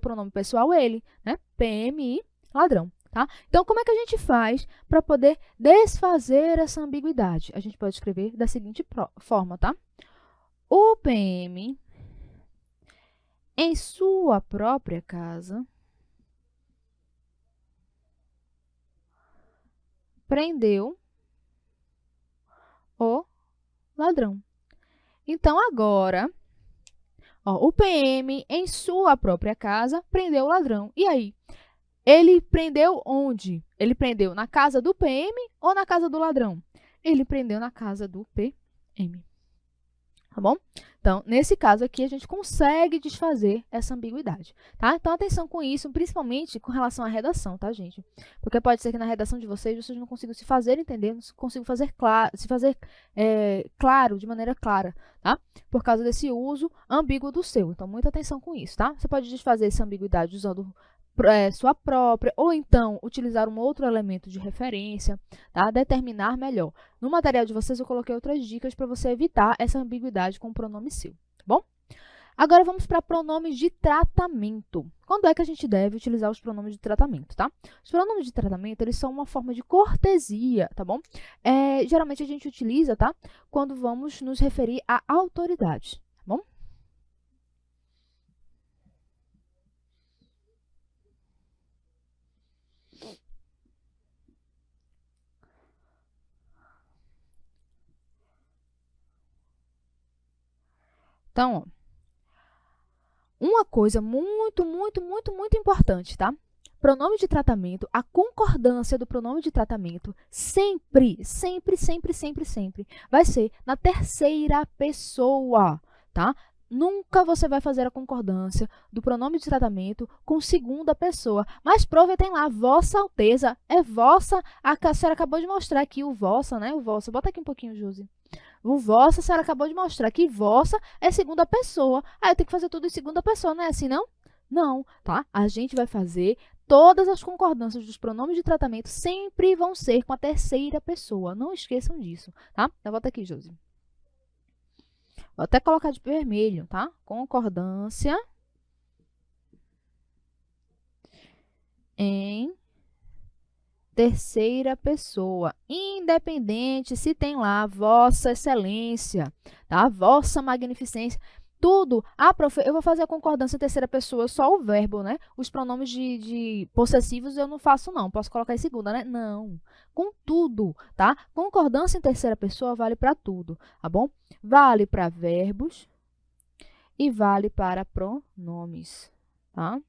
Speaker 1: pronome pessoal ele, né? PM e ladrão, tá? Então, como é que a gente faz para poder desfazer essa ambiguidade? A gente pode escrever da seguinte forma, tá? O PM, em sua própria casa, prendeu o ladrão. Então, agora, ó, o PM, em sua própria casa, prendeu o ladrão. E aí? Ele prendeu onde? Ele prendeu na casa do PM ou na casa do ladrão? Ele prendeu na casa do PM. Tá bom? Então, nesse caso aqui, a gente consegue desfazer essa ambiguidade, tá? Então, atenção com isso, principalmente com relação à redação, tá, gente? Porque pode ser que na redação de vocês não consigam se fazer entender, não consigam se fazer claro, de maneira clara, tá? Por causa desse uso ambíguo do seu. Então, muita atenção com isso, tá? Você pode desfazer essa ambiguidade usando sua própria, ou então utilizar um outro elemento de referência, tá? Determinar melhor. No material de vocês eu coloquei outras dicas para você evitar essa ambiguidade com o pronome seu, tá bom? Agora vamos para pronomes de tratamento. Quando é que a gente deve utilizar os pronomes de tratamento, tá? Os pronomes de tratamento, eles são uma forma de cortesia, tá bom? Geralmente a gente utiliza, tá? Quando vamos nos referir a autoridades, tá bom? Então, ó, uma coisa muito importante, tá? Pronome de tratamento, a concordância do pronome de tratamento sempre vai ser na terceira pessoa, tá? Nunca você vai fazer a concordância do pronome de tratamento com segunda pessoa. Mas aproveitem lá, Vossa Alteza é vossa. A senhora acabou de mostrar aqui o vossa, né? O vossa. Bota aqui um pouquinho, Josi. O vossa, a senhora acabou de mostrar que vossa é segunda pessoa. Aí eu tenho que fazer tudo em segunda pessoa, não é assim, não? Não, tá? A gente vai fazer todas as concordâncias dos pronomes de tratamento sempre vão ser com a terceira pessoa. Não esqueçam disso, tá? Então, volta aqui, Josi. Vou até colocar de vermelho, tá? Concordância em terceira pessoa, independente se tem lá Vossa Excelência, tá? Vossa Magnificência, tudo. Eu vou fazer a concordância em terceira pessoa, só o verbo, né? Os pronomes de possessivos eu não faço, não. Posso colocar em segunda, né? Não. Com tudo, tá? Concordância em terceira pessoa vale para tudo, tá bom? Vale para verbos e vale para pronomes, tá?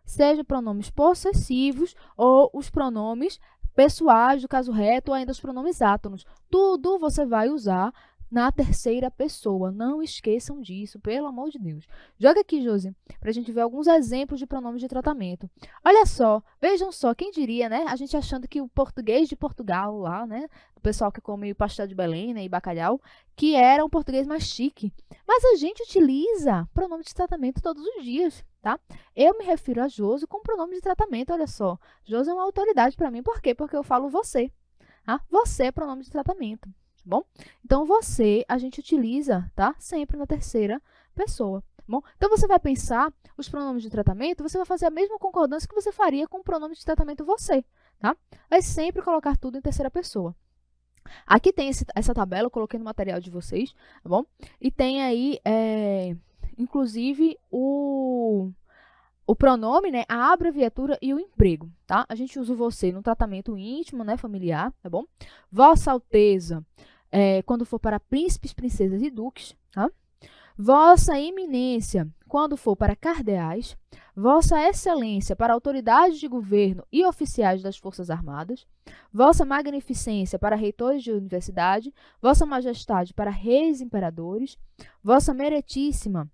Speaker 1: Seja pronomes possessivos ou os pronomes pessoais, do caso reto, ou ainda os pronomes átonos. Tudo você vai usar na terceira pessoa. Não esqueçam disso, pelo amor de Deus. Joga aqui, Josi, para a gente ver alguns exemplos de pronomes de tratamento. Olha só, vejam só, quem diria, né? A gente achando que o português de Portugal lá, né? O pessoal que come pastel de Belém, né? E bacalhau, que era um português mais chique. Mas a gente utiliza pronome de tratamento todos os dias, tá? Eu me refiro a Josi com pronome de tratamento, olha só. Josi é uma autoridade para mim, por quê? Porque eu falo você. Tá? Você é pronome de tratamento. Bom, então você a gente utiliza, tá? Sempre na terceira pessoa. Bom, então você vai pensar os pronomes de tratamento, você vai fazer a mesma concordância que você faria com o pronome de tratamento você, tá? Vai sempre colocar tudo em terceira pessoa. Aqui tem essa tabela, eu coloquei no material de vocês, tá bom? E tem aí, inclusive, o pronome, né, a abreviatura e o emprego, tá? A gente usa o você no tratamento íntimo, né, familiar, tá bom? Vossa Alteza, quando for para príncipes, princesas e duques, tá? Vossa Eminência, quando for para cardeais. Vossa Excelência, para autoridades de governo e oficiais das Forças Armadas. Vossa Magnificência, para reitores de universidade. Vossa Majestade, para reis e imperadores. Vossa Meretíssima,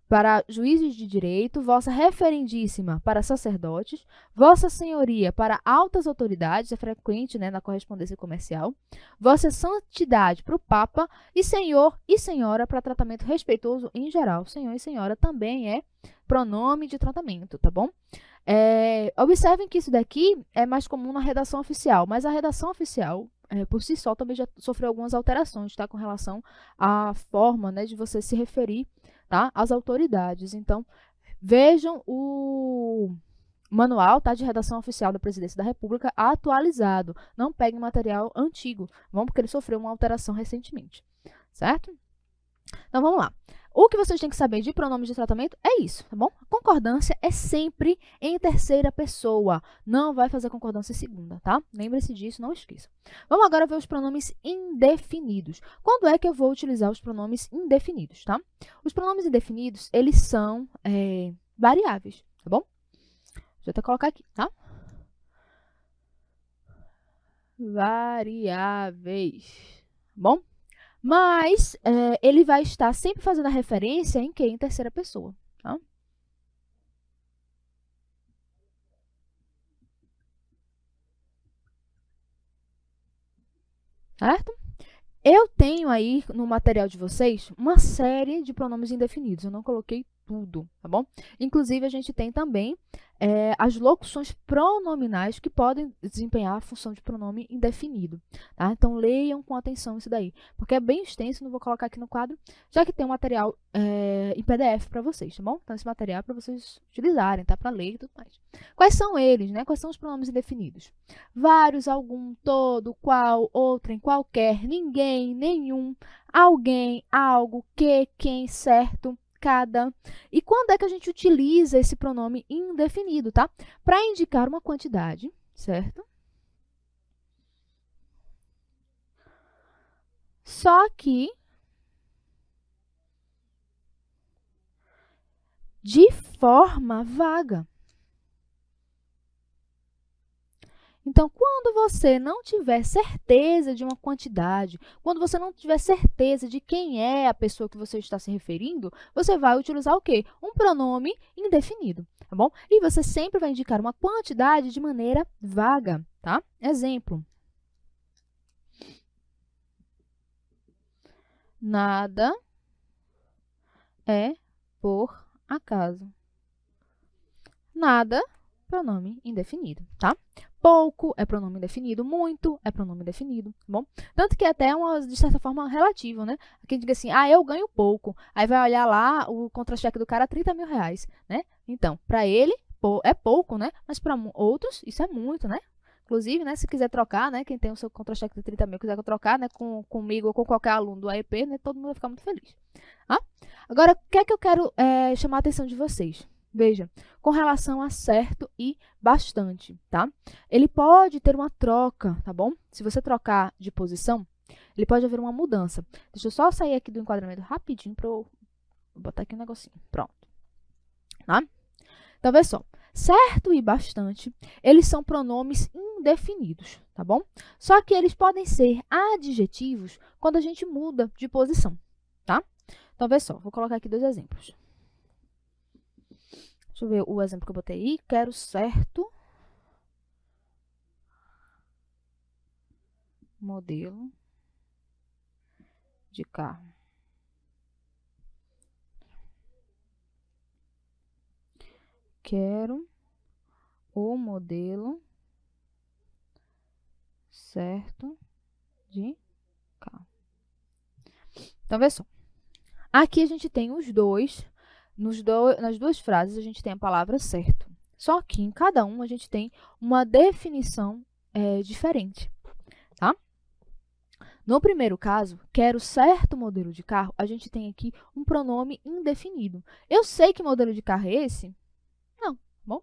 Speaker 1: para juízes de direito, Vossa Referendíssima para sacerdotes, Vossa Senhoria para altas autoridades, é frequente, né, na correspondência comercial, Vossa Santidade para o Papa e Senhor e Senhora para tratamento respeitoso em geral. Senhor e Senhora também é pronome de tratamento, tá bom? Observem que isso daqui é mais comum na redação oficial, mas a redação oficial, por si só, também já sofreu algumas alterações, tá, com relação à forma, né, de você se referir tá? As autoridades. Então, vejam o manual, tá, de redação oficial da Presidência da República atualizado. Não peguem material antigo, porque ele sofreu uma alteração recentemente, certo? Então, vamos lá. O que vocês têm que saber de pronomes de tratamento é isso, tá bom? A concordância é sempre em terceira pessoa. Não vai fazer concordância em segunda, tá? Lembre-se disso, não esqueça. Vamos agora ver os pronomes indefinidos. Quando é que eu vou utilizar os pronomes indefinidos, tá? Os pronomes indefinidos, eles são variáveis, tá bom? Deixa eu até colocar aqui, tá? Variáveis, bom? Mas ele vai estar sempre fazendo a referência em quê? Em terceira pessoa, tá? Certo? Eu tenho aí no material de vocês uma série de pronomes indefinidos. Eu não coloquei tudo, tá bom? Inclusive, a gente tem também as locuções pronominais que podem desempenhar a função de pronome indefinido, tá? Então, leiam com atenção isso daí, porque é bem extenso, não vou colocar aqui no quadro, já que tem um material em PDF para vocês, tá bom? Então, esse material é para vocês utilizarem, tá? Para ler e tudo mais. Quais são eles, né? Quais são os pronomes indefinidos? Vários, algum, todo, qual, outrem, qualquer, ninguém, nenhum, alguém, algo, que, quem, certo, cada. E quando é que a gente utiliza esse pronome indefinido, tá? Para indicar uma quantidade, certo? Só que de forma vaga. Então, quando você não tiver certeza de uma quantidade, quando você não tiver certeza de quem é a pessoa que você está se referindo, você vai utilizar o quê? Um pronome indefinido, tá bom? E você sempre vai indicar uma quantidade de maneira vaga, tá? Exemplo. Nada é por acaso. Nada, pronome indefinido, tá? Pouco é pronome indefinido, muito é pronome indefinido, tá bom? Tanto que até é de certa forma, relativo, né? Quem diga assim, eu ganho pouco. Aí vai olhar lá o contra-cheque do cara, 30 mil reais, né? Então, para ele, é pouco, né? Mas para outros, isso é muito, né? Inclusive, né, se quiser trocar, né, quem tem o seu contra-cheque de 30 mil, quiser trocar, né, comigo ou com qualquer aluno do AEP, né, todo mundo vai ficar muito feliz. Ah? Agora, o que é que eu quero chamar a atenção de vocês? Veja, com relação a certo e bastante, tá? Ele pode ter uma troca, tá bom? Se você trocar de posição, ele pode haver uma mudança. Deixa eu só sair aqui do enquadramento rapidinho para eu botar aqui um negocinho. Pronto. Tá? Então, vê só. Certo e bastante, eles são pronomes indefinidos, tá bom? Só que eles podem ser adjetivos quando a gente muda de posição, tá? Então, vê só. Vou colocar aqui 2 exemplos. Deixa eu ver o exemplo que eu botei aí. Quero certo modelo de carro. Quero o modelo certo de carro. Então, vê só. Aqui a gente tem os dois. Nas duas frases, a gente tem a palavra certo. Só que em cada um, a gente tem uma definição diferente, tá? No primeiro caso, quero certo modelo de carro, a gente tem aqui um pronome indefinido. Eu sei que modelo de carro é esse? Não, bom?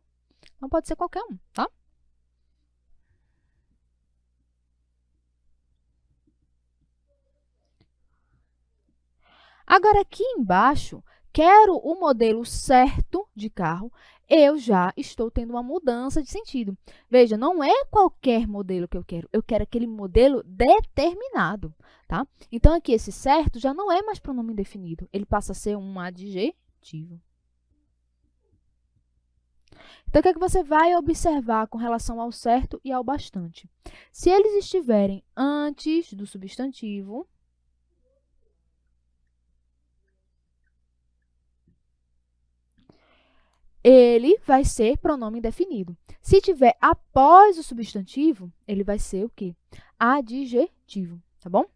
Speaker 1: Não pode ser qualquer um, tá? Agora, aqui embaixo, quero o modelo certo de carro, eu já estou tendo uma mudança de sentido. Veja, não é qualquer modelo que eu quero aquele modelo determinado, tá? Então, aqui esse certo já não é mais pronome indefinido, ele passa a ser um adjetivo. Então, o que é que você vai observar com relação ao certo e ao bastante? Se eles estiverem antes do substantivo, ele vai ser pronome indefinido. Se tiver após o substantivo, ele vai ser o quê? Adjetivo, tá bom?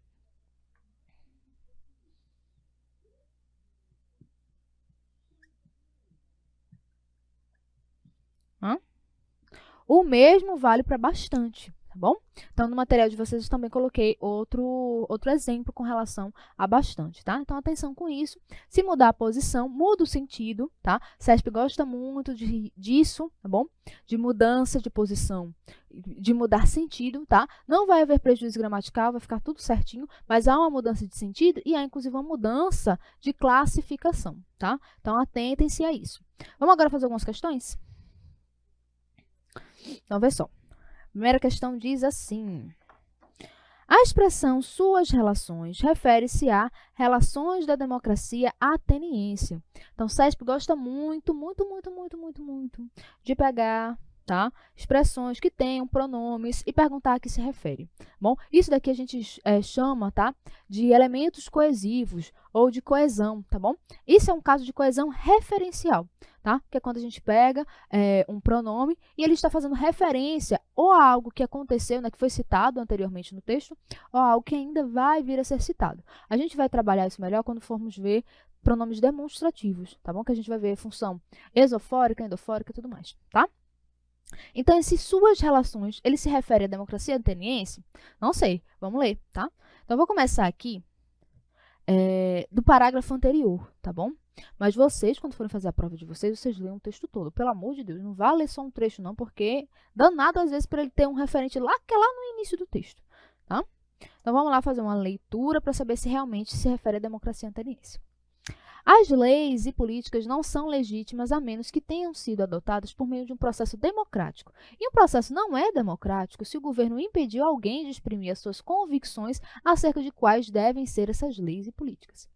Speaker 1: O mesmo vale para bastante, tá bom? Então, no material de vocês eu também coloquei outro exemplo com relação a bastante, tá? Então, atenção com isso. Se mudar a posição, muda o sentido, tá? CESP gosta muito disso, tá bom? De mudança de posição, de mudar sentido, tá? Não vai haver prejuízo gramatical, vai ficar tudo certinho, mas há uma mudança de sentido e há, inclusive, uma mudança de classificação, tá? Então, atentem-se a isso. Vamos agora fazer algumas questões? Então, vê só. Primeira questão diz assim: a expressão suas relações refere-se a relações da democracia ateniense. Então, CESP gosta muito de pegar, tá, expressões que tenham pronomes e perguntar a que se refere. Bom, isso daqui a gente chama, tá, de elementos coesivos ou de coesão, tá bom? Isso é um caso de coesão referencial, tá? Que é quando a gente pega um pronome e ele está fazendo referência ou a algo que aconteceu, né, que foi citado anteriormente no texto, ou a algo que ainda vai vir a ser citado. A gente vai trabalhar isso melhor quando formos ver pronomes demonstrativos, tá bom? Que a gente vai ver função exofórica, endofórica e tudo mais, tá? Então, essas suas relações, ele se refere à democracia ateniense? Não sei, vamos ler, tá? Então, eu vou começar aqui do parágrafo anterior, tá bom? Mas vocês, quando forem fazer a prova de vocês, vocês leiam o texto todo. Pelo amor de Deus, não vá ler só um trecho não, porque danado às vezes para ele ter um referente lá, que é lá no início do texto, tá? Então, vamos lá fazer uma leitura para saber se realmente se refere à democracia ateniense. As leis e políticas não são legítimas a menos que tenham sido adotadas por meio de um processo democrático. E um processo não é democrático se o governo impediu alguém de exprimir as suas convicções acerca de quais devem ser essas leis e políticas.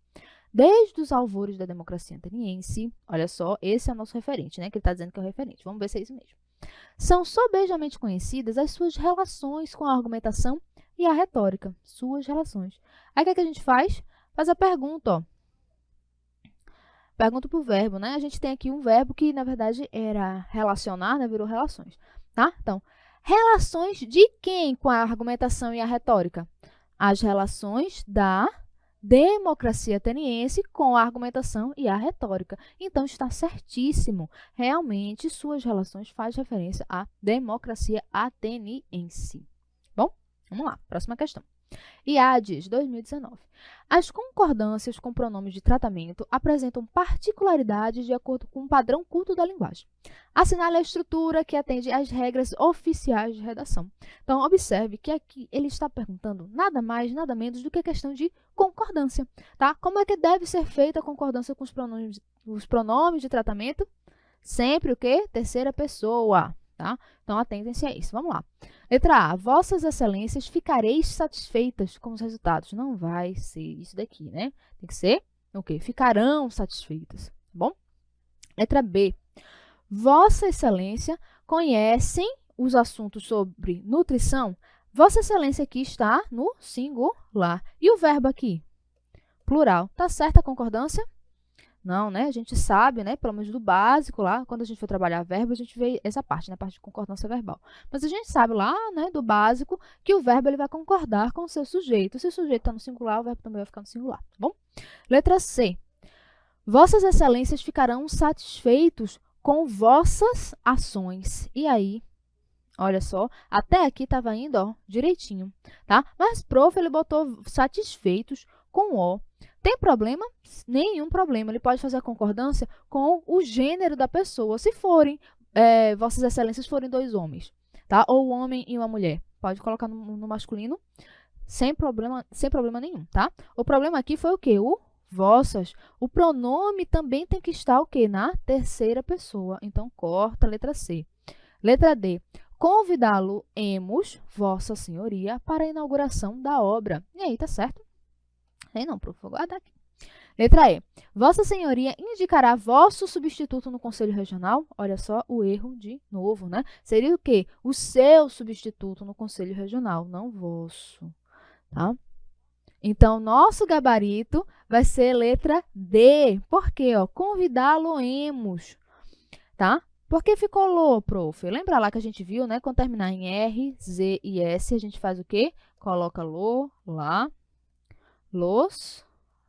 Speaker 1: Desde os alvores da democracia ateniense, olha só, esse é o nosso referente, né? Que ele está dizendo que é o referente. Vamos ver se é isso mesmo. São sobejamente conhecidas as suas relações com a argumentação e a retórica. Suas relações. Aí o que é que a gente faz? Faz a pergunta, ó. Pergunta para o verbo, né? A gente tem aqui um verbo que, na verdade, era relacionar, né? Virou relações, tá? Então, relações de quem com a argumentação e a retórica? As relações da democracia ateniense com a argumentação e a retórica. Então, está certíssimo. Realmente, suas relações fazem referência à democracia ateniense. Bom, vamos lá. Próxima questão. IADES 2019. As concordâncias com pronomes de tratamento apresentam particularidades de acordo com o padrão culto da linguagem. Assinale a estrutura que atende às regras oficiais de redação. Então, observe que aqui ele está perguntando nada mais, nada menos do que a questão de concordância, tá? Como é que deve ser feita a concordância com os pronomes de tratamento? Sempre o quê? Terceira pessoa, tá? Então, atentem-se a isso. Vamos lá. Letra A. Vossas excelências ficareis satisfeitas com os resultados. Não vai ser isso daqui, né? Tem que ser o quê? Ficarão satisfeitas, tá bom? Letra B. Vossa excelência conhecem os assuntos sobre nutrição? Vossa excelência aqui está no singular. E o verbo aqui? Plural. Tá certa a concordância? Não, né? A gente sabe, né? Pelo menos do básico lá, quando a gente for trabalhar verbo, a gente vê essa parte, né? A parte de concordância verbal. Mas a gente sabe lá, né? Do básico, que o verbo ele vai concordar com o seu sujeito. Se o sujeito está no singular, o verbo também vai ficar no singular, tá bom? Letra C. Vossas excelências ficarão satisfeitos com vossas ações. E aí, olha só, até aqui estava indo, ó, direitinho, tá? Mas, prof, ele botou satisfeitos com O. Tem problema? Nenhum problema. Ele pode fazer a concordância com o gênero da pessoa. Se forem, vossas excelências forem dois homens, tá? Ou um homem e uma mulher. Pode colocar no masculino sem problema nenhum, tá? O problema aqui foi o quê? O vossas. O pronome também tem que estar o quê? Na terceira pessoa. Então, corta a letra C. Letra D. Convidá-lo-emos, vossa senhoria, para a inauguração da obra. E aí, tá certo? Aí não, prof, vou guardar aqui. Letra E. Vossa senhoria indicará vosso substituto no Conselho Regional? Olha só o erro de novo, né? Seria o quê? O seu substituto no Conselho Regional, não vosso, tá? Então, nosso gabarito vai ser letra D. Por quê? Convidá-lo-emos, tá? Por que ficou lo, prof? Lembra lá que a gente viu, né? Quando terminar em R, Z e S, a gente faz o quê? Coloca lo, lá, los,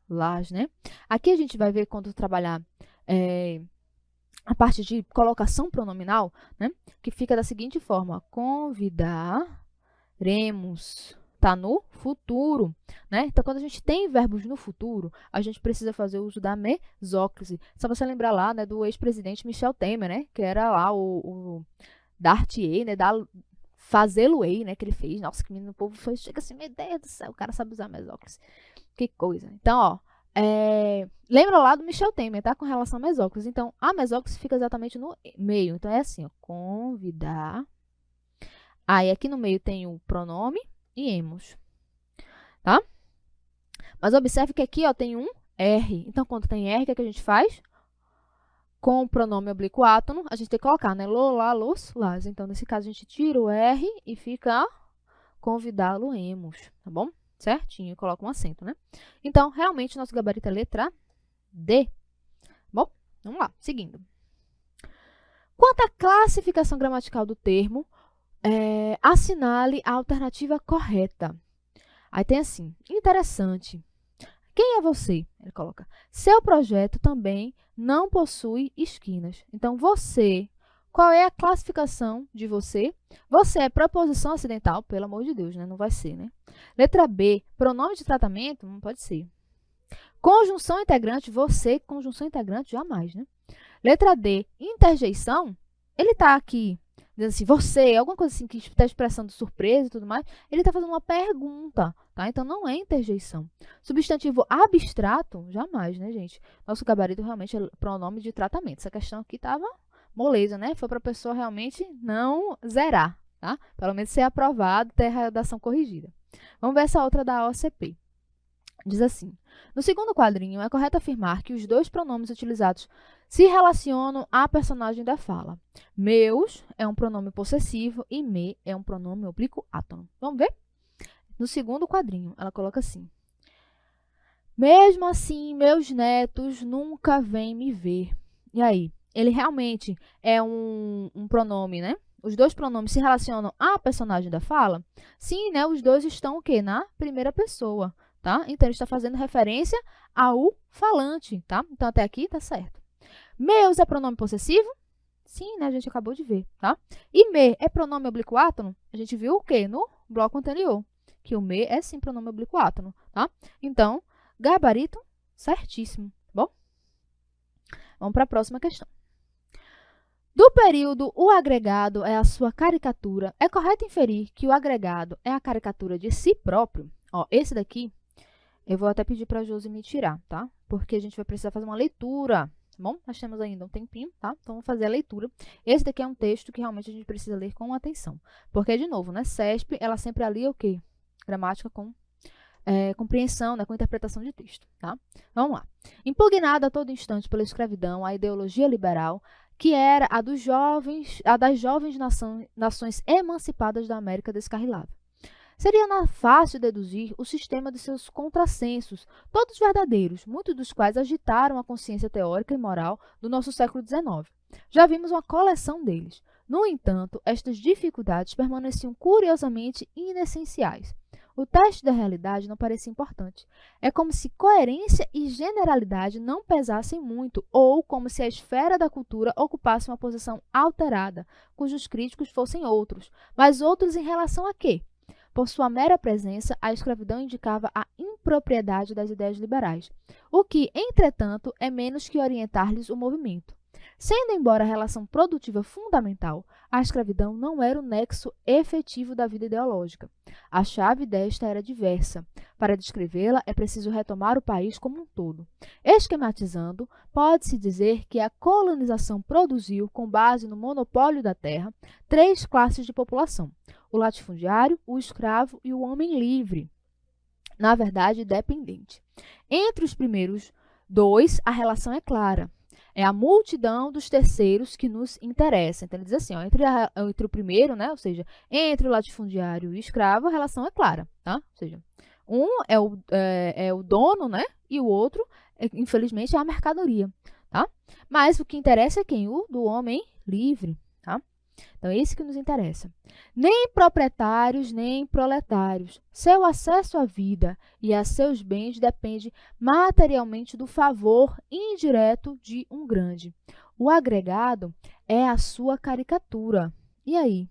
Speaker 1: las, né? Aqui a gente vai ver quando trabalhar a parte de colocação pronominal, né, que fica da seguinte forma: convidaremos. Está no futuro, né? Então, quando a gente tem verbos no futuro, a gente precisa fazer o uso da mesóclise. Só você lembrar lá, né, do ex-presidente Michel Temer, né? Que era lá o dar-te-ei, né? Fazê-lo-ei, né? Que ele fez. Nossa, que menino, o povo foi, chega assim, meu Deus do céu, o cara sabe usar mesóclise. Que coisa. Então, ó, lembra lá do Michel Temer, tá? Com relação à mesóclise. Então, a mesóclise fica exatamente no meio. Então, é assim, ó, convidar. Aí, aqui no meio tem o pronome e emos, tá? Mas observe que aqui, ó, tem um R. Então, quando tem R, o que é que a gente faz? Com o pronome oblíquo átono, a gente tem que colocar, né? Lo, lá, los, las. Então, nesse caso, a gente tira o R e fica convidá-lo-emos, tá bom? Certinho, e coloca um acento, né? Então, realmente, nosso gabarito é letra D. Bom, vamos lá, seguindo. Quanto à classificação gramatical do termo, assinale a alternativa correta. Aí tem assim, interessante. Quem é você? Ele coloca. Seu projeto também não possui esquinas. Então, você, qual é a classificação de você? Você é preposição acidental, pelo amor de Deus, né? Não vai ser, né? Letra B, pronome de tratamento, não pode ser. Conjunção integrante, você, conjunção integrante, jamais, né? Letra D, interjeição, ele está aqui dizendo assim, você, alguma coisa assim que está expressando surpresa e tudo mais, ele está fazendo uma pergunta, tá? Então, não é interjeição. Substantivo abstrato, jamais, né, gente? Nosso gabarito realmente é pronome de tratamento. Essa questão aqui estava moleza, né? Foi para a pessoa realmente não zerar, tá? Pelo menos ser aprovado, ter a redação corrigida. Vamos ver essa outra da OCP. Diz assim, no segundo quadrinho, é correto afirmar que os dois pronomes utilizados se relacionam à personagem da fala. Meus é um pronome possessivo e me é um pronome oblíquo átono. Vamos ver? No segundo quadrinho, ela coloca assim. Mesmo assim, meus netos nunca vêm me ver. E aí? Ele realmente é um pronome, né? Os dois pronomes se relacionam à personagem da fala? Sim, né? Os dois estão o quê? Na primeira pessoa. Tá? Então, ele está fazendo referência ao falante, tá? Então, até aqui tá certo. Meus é pronome possessivo? Sim, né? A gente acabou de ver, tá? E me é pronome oblíquo átono? A gente viu o quê? No bloco anterior. Que o me é sim pronome oblíquo átono, tá? Então, gabarito certíssimo, tá bom? Vamos para a próxima questão. Do período, o agregado é a sua caricatura. É correto inferir que o agregado é a caricatura de si próprio? Ó, esse daqui eu vou até pedir para a Josi me tirar, tá? Porque a gente vai precisar fazer uma leitura, tá bom? Nós temos ainda um tempinho, tá? Então, vamos fazer a leitura. Esse daqui é um texto que realmente a gente precisa ler com atenção. Porque, de novo, né? CESP, ela sempre alia o quê? Gramática com compreensão, né? Com interpretação de texto, tá? Vamos lá. Impugnada a todo instante pela escravidão, a ideologia liberal, que era a das jovens nações emancipadas da América descarrilada. Seria fácil deduzir o sistema de seus contrassensos, todos verdadeiros, muitos dos quais agitaram a consciência teórica e moral do nosso século XIX. Já vimos uma coleção deles. No entanto, estas dificuldades permaneciam curiosamente inessenciais. O teste da realidade não parecia importante. É como se coerência e generalidade não pesassem muito, ou como se a esfera da cultura ocupasse uma posição alterada, cujos críticos fossem outros. Mas outros em relação a quê? Por sua mera presença, a escravidão indicava a impropriedade das ideias liberais, o que, entretanto, é menos que orientar-lhes o movimento. Sendo embora a relação produtiva fundamental, a escravidão não era o nexo efetivo da vida ideológica. A chave desta era diversa. Para descrevê-la, é preciso retomar o país como um todo. Esquematizando, pode-se dizer que a colonização produziu, com base no monopólio da terra, três classes de população: o latifundiário, o escravo e o homem livre, na verdade, dependente. Entre os primeiros dois, a relação é clara. É a multidão dos terceiros que nos interessa. Então, ele diz assim, ó, entre o primeiro, né, ou seja, entre o latifundiário e o escravo, a relação é clara, tá? Ou seja, um é o dono, né, e o outro, infelizmente, é a mercadoria, tá? Mas o que interessa é quem? O do homem livre, tá? Então, é isso que nos interessa. Nem proprietários, nem proletários. Seu acesso à vida e a seus bens depende materialmente do favor indireto de um grande. O agregado é a sua caricatura. E aí?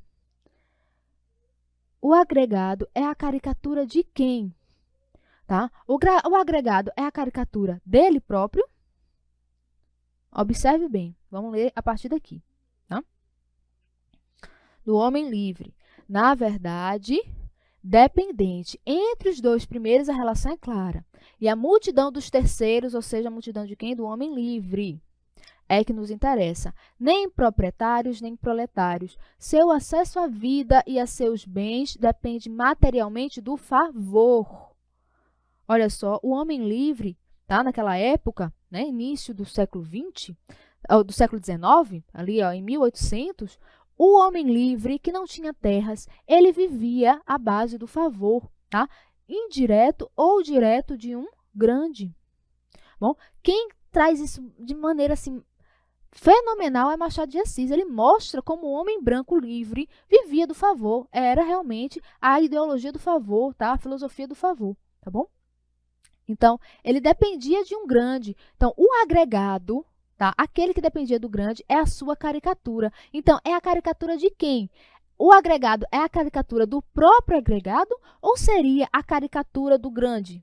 Speaker 1: O agregado é a caricatura de quem? Tá? O agregado é a caricatura dele próprio? Observe bem. Vamos ler a partir daqui. Tá? Do homem livre. Na verdade, dependente. Entre os dois primeiros, a relação é clara. E a multidão dos terceiros, ou seja, a multidão de quem? Do homem livre. É que nos interessa. Nem proprietários, nem proletários. Seu acesso à vida e a seus bens depende materialmente do favor. Olha só, o homem livre, tá, naquela época, né, início do século XX, do século XIX, ali ó, em 1800, o homem livre que não tinha terras, ele vivia à base do favor, tá? Indireto ou direto de um grande. Bom, quem traz isso de maneira assim fenomenal é Machado de Assis. Ele mostra como o homem branco livre vivia do favor. Era realmente a ideologia do favor, tá? A filosofia do favor, tá bom? Então, ele dependia de um grande. Então, o agregado, tá? Aquele que dependia do grande é a sua caricatura. Então, é a caricatura de quem? O agregado é a caricatura do próprio agregado ou seria a caricatura do grande?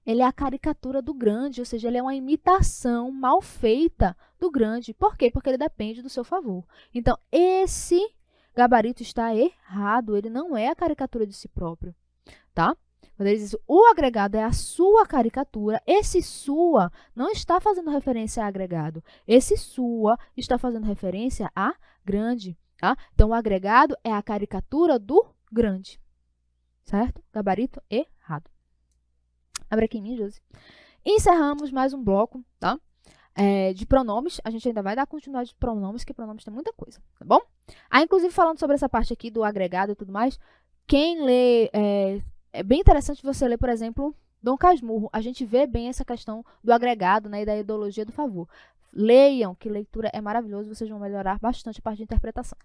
Speaker 1: Ele é a caricatura do grande, ou seja, ele é uma imitação mal feita do grande. Por quê? Porque ele depende do seu favor. Então, esse gabarito está errado, ele não é a caricatura de si próprio, tá? Quando ele diz o agregado é a sua caricatura, esse sua não está fazendo referência a agregado. Esse sua está fazendo referência a grande, tá? Então, o agregado é a caricatura do grande, certo? Gabarito errado. Abre aqui em mim, Josi. Encerramos mais um bloco, tá? De pronomes. A gente ainda vai dar continuidade de pronomes, que pronomes tem muita coisa, tá bom? Inclusive, falando sobre essa parte aqui do agregado e tudo mais, quem lê... É bem interessante você ler, por exemplo, Dom Casmurro. A gente vê bem essa questão do agregado, né, e da ideologia do favor. Leiam, que leitura é maravilhosa, vocês vão melhorar bastante a parte de interpretação.